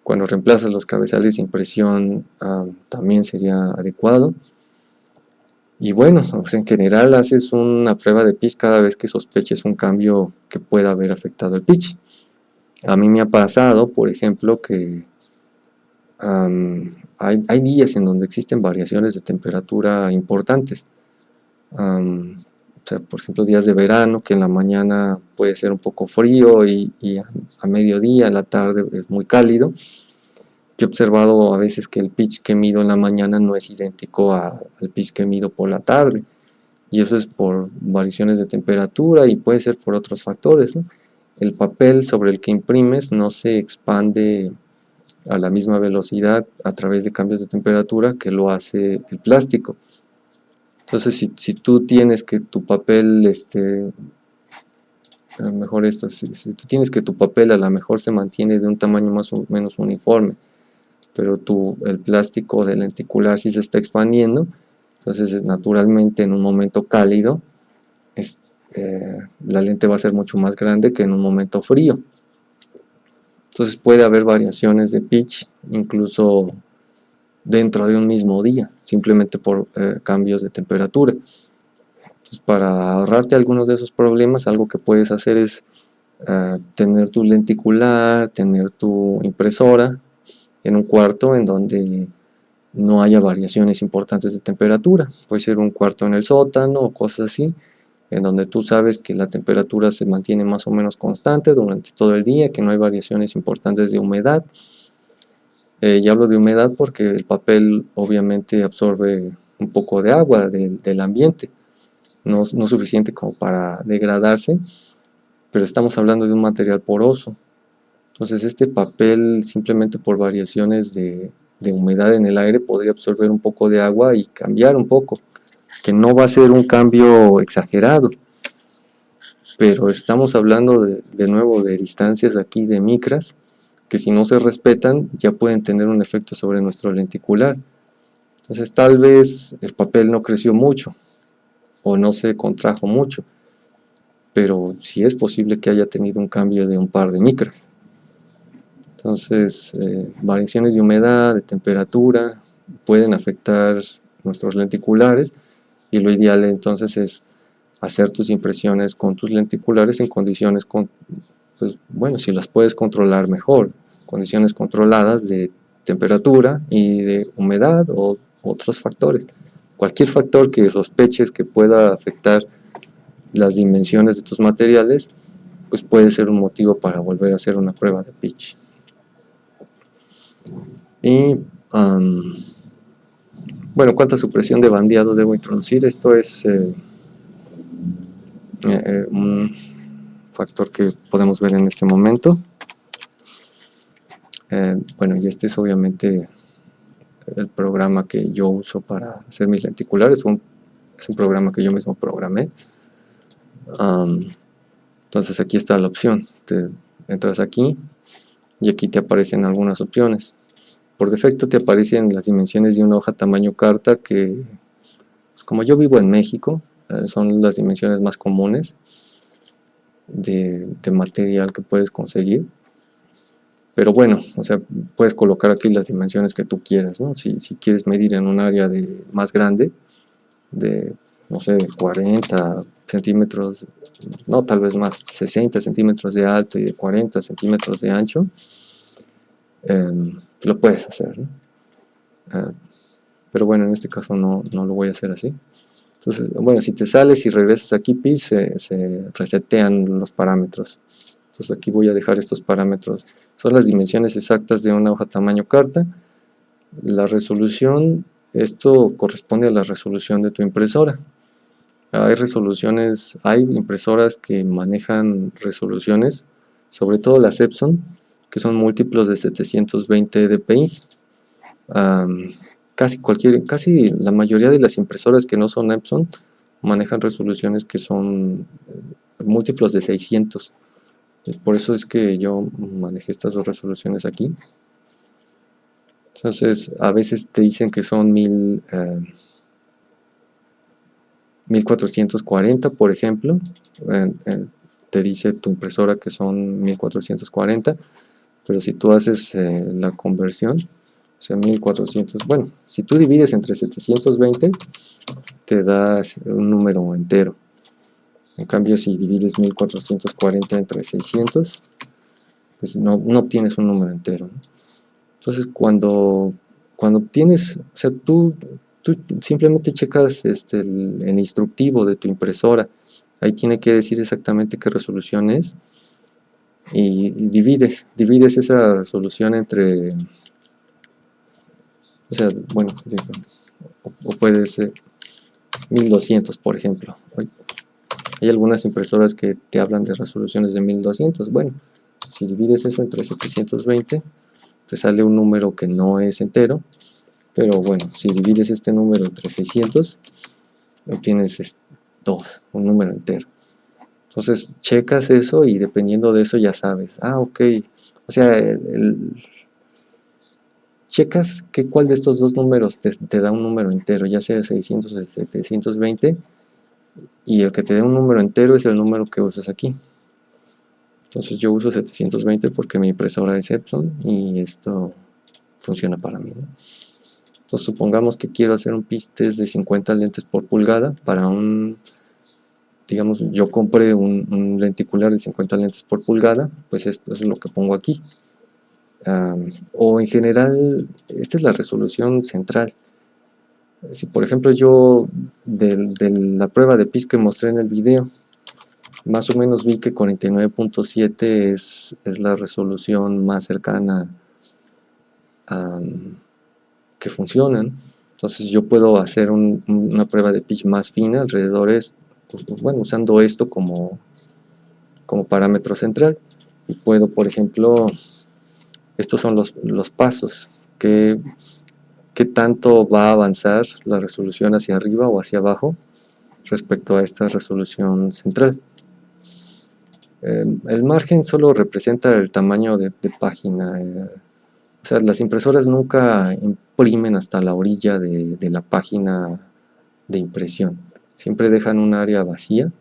Cuando reemplazas los cabezales de impresión, también sería adecuado. Y bueno, pues en general haces una prueba de pitch cada vez que sospeches un cambio que pueda haber afectado el pitch. A mí me ha pasado, por ejemplo, que hay días en donde existen variaciones de temperatura importantes. O sea, por ejemplo, días de verano, que en la mañana puede ser un poco frío y a mediodía, en la tarde es muy cálido. Yo he observado a veces que el pitch que mido en la mañana no es idéntico al pitch que mido por la tarde. Y eso es por variaciones de temperatura y puede ser por otros factores, ¿no? El papel sobre el que imprimes no se expande a la misma velocidad a través de cambios de temperatura que lo hace el plástico. Entonces, si tú tienes que tu papel, a lo mejor si tú tienes que tu papel a lo mejor se mantiene de un tamaño más o menos uniforme, pero el plástico del lenticular sí se está expandiendo, entonces naturalmente en un momento cálido la lente va a ser mucho más grande que en un momento frío. Entonces puede haber variaciones de pitch incluso dentro de un mismo día, simplemente por cambios de temperatura. Entonces, para ahorrarte algunos de esos problemas, algo que puedes hacer es tener tu lenticular, tener tu impresora en un cuarto en donde no haya variaciones importantes de temperatura. Puede ser un cuarto en el sótano o cosas así, en donde tú sabes que la temperatura se mantiene más o menos constante durante todo el día, que no hay variaciones importantes de humedad. Y hablo de humedad porque el papel obviamente absorbe un poco de agua del ambiente, no suficiente como para degradarse, pero estamos hablando de un material poroso. Entonces este papel, simplemente por variaciones de humedad en el aire, podría absorber un poco de agua y cambiar un poco, que no va a ser un cambio exagerado, pero estamos hablando de nuevo de distancias aquí de micras, que si no se respetan ya pueden tener un efecto sobre nuestro lenticular. Entonces tal vez el papel no creció mucho o no se contrajo mucho, pero sí es posible que haya tenido un cambio de un par de micras. Entonces variaciones de humedad, de temperatura pueden afectar nuestros lenticulares, y lo ideal entonces es hacer tus impresiones con tus lenticulares en condiciones pues, bueno, si las puedes controlar mejor, condiciones controladas de temperatura y de humedad o otros factores. Cualquier factor que sospeches que pueda afectar las dimensiones de tus materiales, pues puede ser un motivo para volver a hacer una prueba de pitch. Y bueno, ¿cuánta supresión de bandeado debo introducir? Esto es un factor que podemos ver en este momento. Bueno, y este es obviamente el programa que yo uso para hacer mis lenticulares. Es un programa que yo mismo programé. Entonces aquí está la opción. Entras aquí y aquí te aparecen algunas opciones. Por defecto te aparecen las dimensiones de una hoja tamaño carta, que pues como yo vivo en México, son las dimensiones más comunes de material que puedes conseguir. Pero bueno, o sea, puedes colocar aquí las dimensiones que tú quieras, ¿no? Si quieres medir en un área más grande, de, no sé, 40 centímetros, no, tal vez más, 60 centímetros de alto y de 40 centímetros de ancho, lo puedes hacer, ¿no? Pero bueno, en este caso no lo voy a hacer así. Entonces, bueno, si te sales y regresas aquí PIS, se resetean los parámetros. Entonces aquí voy a dejar estos parámetros. Son las dimensiones exactas de una hoja tamaño carta. La resolución, esto corresponde a la resolución de tu impresora. Hay impresoras que manejan resoluciones, sobre todo las Epson, que son múltiplos de 720 dpi. Casi la mayoría de las impresoras que no son Epson manejan resoluciones que son múltiplos de 600. Por eso es que yo manejé estas dos resoluciones aquí. Entonces, a veces te dicen que son 1440, por ejemplo. Te dice tu impresora que son 1440, pero si tú haces la conversión, o sea, 1400, bueno, si tú divides entre 720, te das un número entero. En cambio, si divides 1440 entre 600, pues no tienes un número entero, ¿no? Entonces, cuando tienes, o sea, tú simplemente checas el instructivo de tu impresora. Ahí tiene que decir exactamente qué resolución es, y divides esa resolución entre, o sea, bueno, o puede ser 1200, por ejemplo. Hay algunas impresoras que te hablan de resoluciones de 1200. Bueno, si divides eso entre 720, te sale un número que no es entero, pero bueno, si divides este número entre 600, obtienes 2, un número entero. Entonces checas eso y dependiendo de eso ya sabes, ok, o sea, checas cuál de estos dos números te da un número entero, ya sea 600 o 720, y el que te dé un número entero es el número que usas aquí. Entonces yo uso 720 porque mi impresora es Epson y esto funciona para mí, ¿no? Entonces supongamos que quiero hacer un pitch test de 50 lentes por pulgada para digamos, yo compré un lenticular de 50 lentes por pulgada, pues esto es lo que pongo aquí. O en general, esta es la resolución central. Si por ejemplo yo de la prueba de pitch que mostré en el video, más o menos vi que 49.7 es la resolución más cercana que funcionan. Entonces yo puedo hacer una prueba de pitch más fina alrededor de esto, bueno, usando esto como parámetro central. Y puedo, por ejemplo, estos son los pasos, qué tanto va a avanzar la resolución hacia arriba o hacia abajo respecto a esta resolución central. El margen solo representa el tamaño de página. O sea, las impresoras nunca imprimen hasta la orilla de la página de impresión. Siempre dejan un área vacía.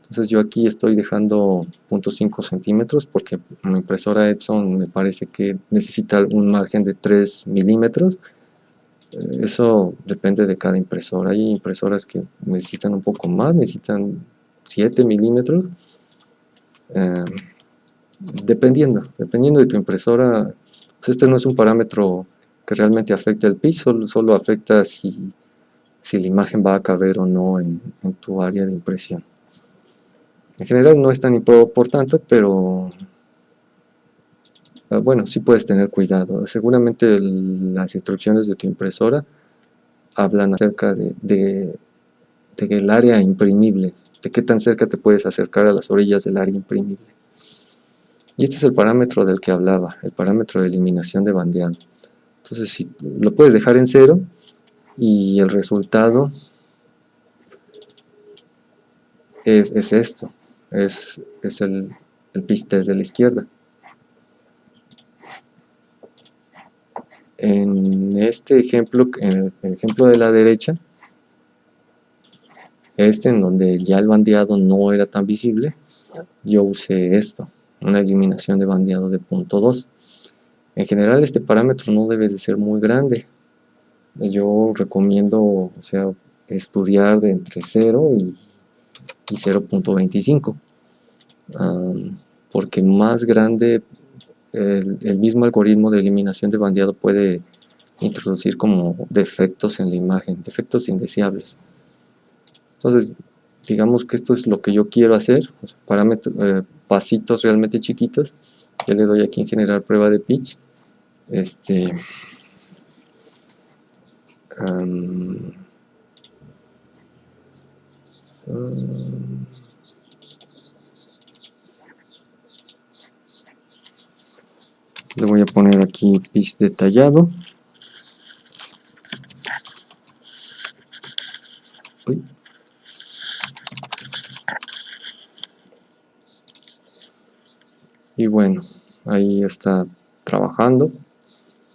Entonces yo aquí estoy dejando 0.5 centímetros porque una impresora Epson me parece que necesita un margen de 3 milímetros. Eso depende de cada impresora. Hay impresoras que necesitan un poco más, necesitan 7 milímetros. Dependiendo de tu impresora, pues este no es un parámetro que realmente afecte al pitch, solo afecta si la imagen va a caber o no en tu área de impresión. En general no es tan importante, pero bueno, sí puedes tener cuidado. Seguramente las instrucciones de tu impresora hablan acerca del área imprimible, de qué tan cerca te puedes acercar a las orillas del área imprimible. Y este es el parámetro del que hablaba, el parámetro de eliminación de bandeado. Entonces, si lo puedes dejar en 0 y el resultado es esto, es el pitch test de la izquierda. En este ejemplo, en el ejemplo de la derecha, en donde ya el bandeado no era tan visible, yo usé esto, una eliminación de bandeado de 0.2. En general este parámetro no debe de ser muy grande. Yo recomiendo, o sea, estudiar de entre 0 y 0.25, porque más grande el mismo algoritmo de eliminación de bandeado puede introducir como defectos en la imagen, defectos indeseables. Entonces, digamos que esto es lo que yo quiero hacer, o sea, parámetros, pasitos realmente chiquitos. Ya le doy aquí en generar prueba de pitch. Um, um, le voy a poner aquí pitch detallado. Uy. Y bueno, ahí está trabajando.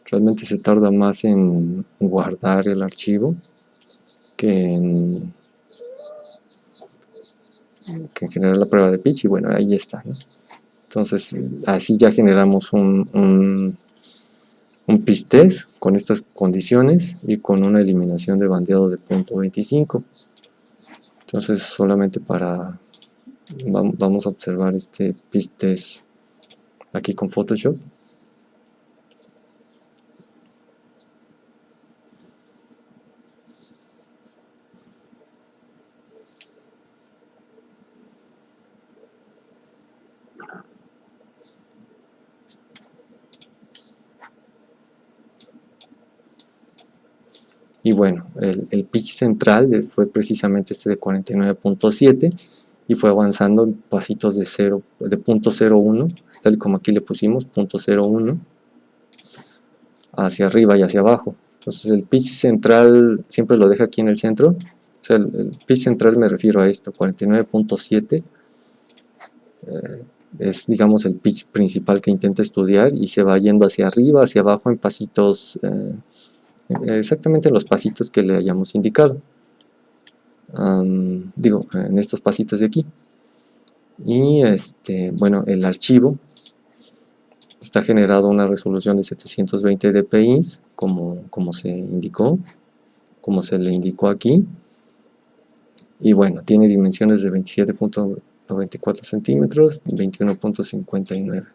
Realmente se tarda más en guardar el archivo que en, generar la prueba de pitch. Y bueno, ahí está, ¿no? Entonces, así ya generamos un pitch test con estas condiciones y con una eliminación de bandeado de 0.25. Entonces, solamente vamos a observar este pitch test aquí con Photoshop. Y bueno, el pitch central fue precisamente este de 49.7 y fue avanzando en pasitos de 0.01, tal y como aquí le pusimos, 0.01, hacia arriba y hacia abajo. Entonces el pitch central siempre lo deja aquí en el centro. O sea, el pitch central me refiero a esto, 49.7. Es, digamos, el pitch principal que intenta estudiar y se va yendo hacia arriba, hacia abajo en pasitos, exactamente los pasitos que le hayamos indicado. Digo, en estos pasitos de aquí. Y bueno, el archivo está generado a una resolución de 720 dpi, como se indicó, como se le indicó aquí. Y bueno, tiene dimensiones de 27.94 centímetros, 21.59.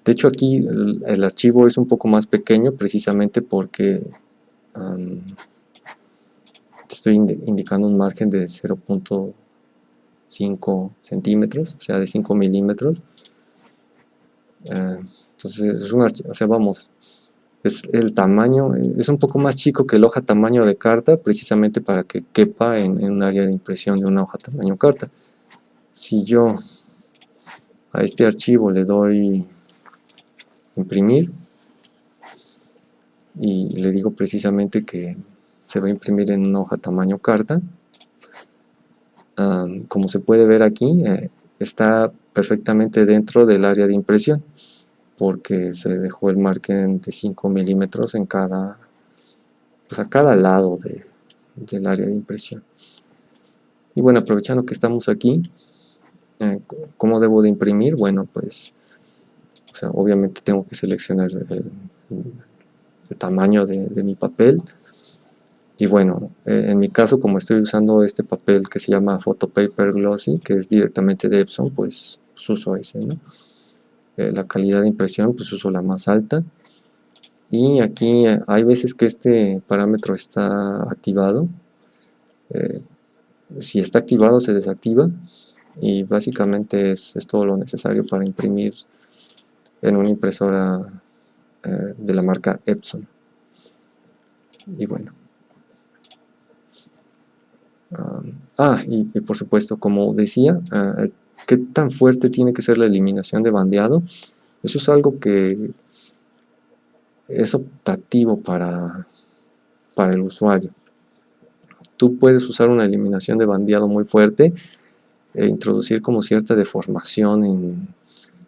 De hecho, aquí el archivo es un poco más pequeño precisamente porque te estoy indicando un margen de 0.5 centímetros, o sea, de 5 milímetros. Entonces, es un archivo, o sea, vamos, es el tamaño, es un poco más chico que el hoja tamaño de carta, precisamente para que quepa en un área de impresión de una hoja tamaño carta. Si yo a este archivo le doy imprimir y le digo precisamente que se va a imprimir en una hoja tamaño carta, como se puede ver aquí, está perfectamente dentro del área de impresión, porque se le dejó el margen de 5 milímetros en cada, pues a cada lado del área de impresión. Y bueno, aprovechando que estamos aquí, ¿cómo debo de imprimir? Bueno, pues, o sea, obviamente tengo que seleccionar el tamaño de mi papel. Y bueno, en mi caso, como estoy usando este papel que se llama Photopaper Glossy, que es directamente de Epson, pues uso ese, ¿no? La calidad de impresión, pues uso la más alta. Y aquí hay veces que este parámetro está activado. Si está activado, se desactiva. Y básicamente es todo lo necesario para imprimir en una impresora de la marca Epson. Y bueno. Y por supuesto, como decía, ¿qué tan fuerte tiene que ser la eliminación de bandeado? Eso es algo que es optativo para el usuario. Tú puedes usar una eliminación de bandeado muy fuerte e introducir como cierta deformación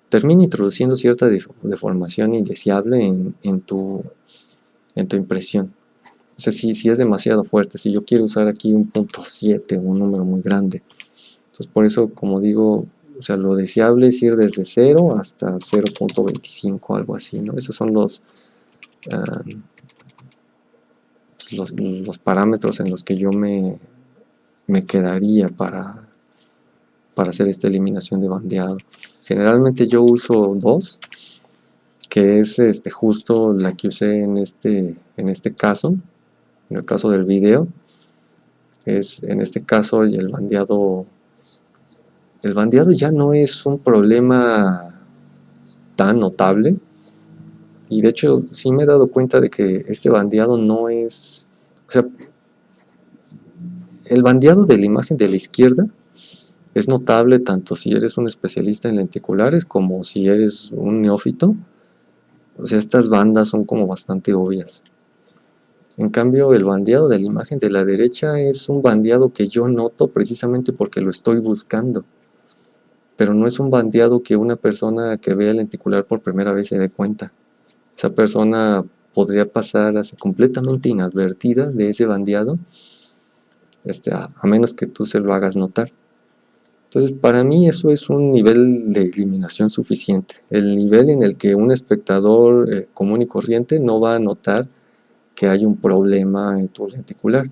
termina introduciendo cierta deformación indeseable en tu impresión. O sea, si es demasiado fuerte, si yo quiero usar aquí un 0.7, un número muy grande. Entonces, por eso, como digo, o sea, lo deseable es ir desde 0 hasta 0.25, algo así, ¿no? Esos son los parámetros en los que yo me quedaría para hacer esta eliminación de bandeado. Generalmente yo uso 2, que es justo la que usé en este caso, en el caso del video. es en este caso el bandeado ya no es un problema tan notable, y de hecho sí me he dado cuenta de que este bandeado no es, o sea, el bandeado de la imagen de la izquierda es notable tanto si eres un especialista en lenticulares como si eres un neófito. O sea, estas bandas son como bastante obvias. En cambio, el bandeado de la imagen de la derecha es un bandeado que yo noto precisamente porque lo estoy buscando. Pero no es un bandeado que una persona que vea el lenticular por primera vez se dé cuenta. Esa persona podría pasar así completamente inadvertida de ese bandeado, a menos que tú se lo hagas notar. Entonces, para mí eso es un nivel de eliminación suficiente. El nivel en el que un espectador común y corriente no va a notar que hay un problema en tu lenticular.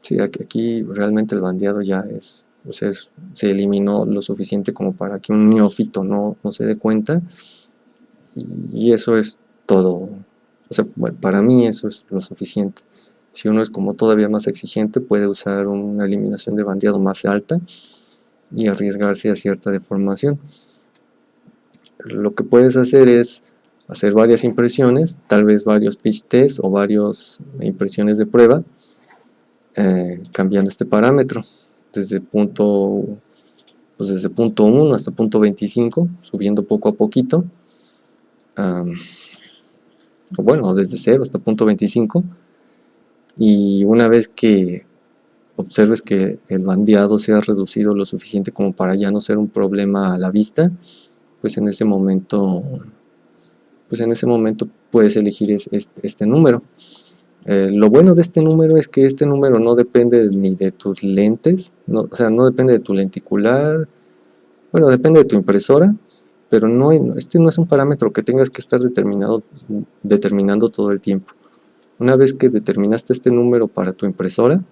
Sí, aquí realmente el bandeado ya es, o sea, se eliminó lo suficiente como para que un neófito no se dé cuenta, y eso es todo. O sea, bueno, para mí eso es lo suficiente. Si uno es como todavía más exigente, puede usar una eliminación de bandeado más alta y arriesgarse a cierta deformación. Lo que puedes hacer es hacer varias impresiones, tal vez varios pitch test o varias impresiones de prueba, cambiando este parámetro desde desde punto 1 hasta punto 25, subiendo poco a poquito, o bueno, desde 0 hasta punto 25, y una vez que observes que el bandeado se ha reducido lo suficiente como para ya no ser un problema a la vista, pues en ese momento puedes elegir este número. Lo bueno de este número es que este número no depende ni de tus lentes, o sea, no depende de tu lenticular, bueno, depende de tu impresora, pero este no es un parámetro que tengas que estar determinando todo el tiempo. Una vez que determinaste este número para tu impresora,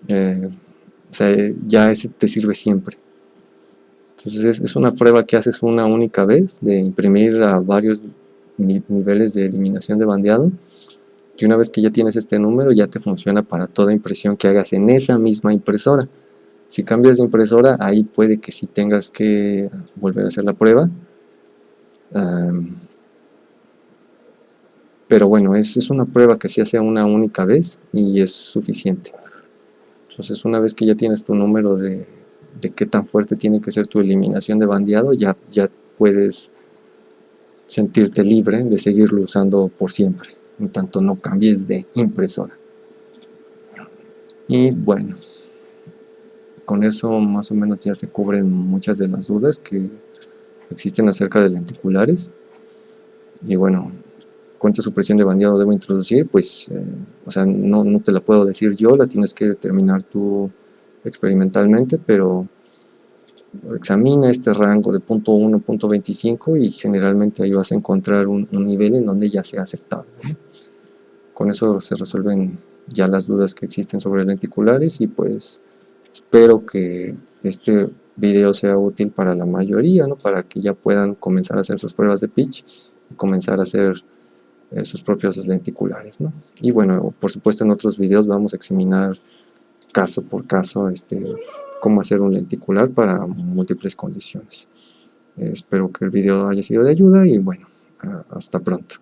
o sea, ya ese te sirve siempre. Entonces es una prueba que haces una única vez de imprimir a varios niveles de eliminación de bandeado, y una vez que ya tienes este número ya te funciona para toda impresión que hagas en esa misma impresora. Si cambias de impresora, ahí puede que sí tengas que volver a hacer la prueba, pero bueno, es una prueba que se hace una única vez y es suficiente. Entonces una vez que ya tienes tu número de qué tan fuerte tiene que ser tu eliminación de bandeado, ya puedes sentirte libre de seguirlo usando por siempre, en tanto no cambies de impresora. Y bueno, con eso más o menos ya se cubren muchas de las dudas que existen acerca de lenticulares. Y bueno, ¿cuánta supresión de bandeado debo introducir? Pues, o sea, no te la puedo decir yo, la tienes que determinar tú experimentalmente, pero examina este rango de punto 1, punto 25, y generalmente ahí vas a encontrar un nivel en donde ya sea aceptable, ¿no? Con eso se resuelven ya las dudas que existen sobre lenticulares, y pues espero que este video sea útil para la mayoría, ¿no? Para que ya puedan comenzar a hacer sus pruebas de pitch y comenzar a hacer sus propios lenticulares, ¿no? Y bueno, por supuesto en otros videos vamos a examinar caso por caso cómo hacer un lenticular para múltiples condiciones. Espero que el video haya sido de ayuda y bueno, hasta pronto.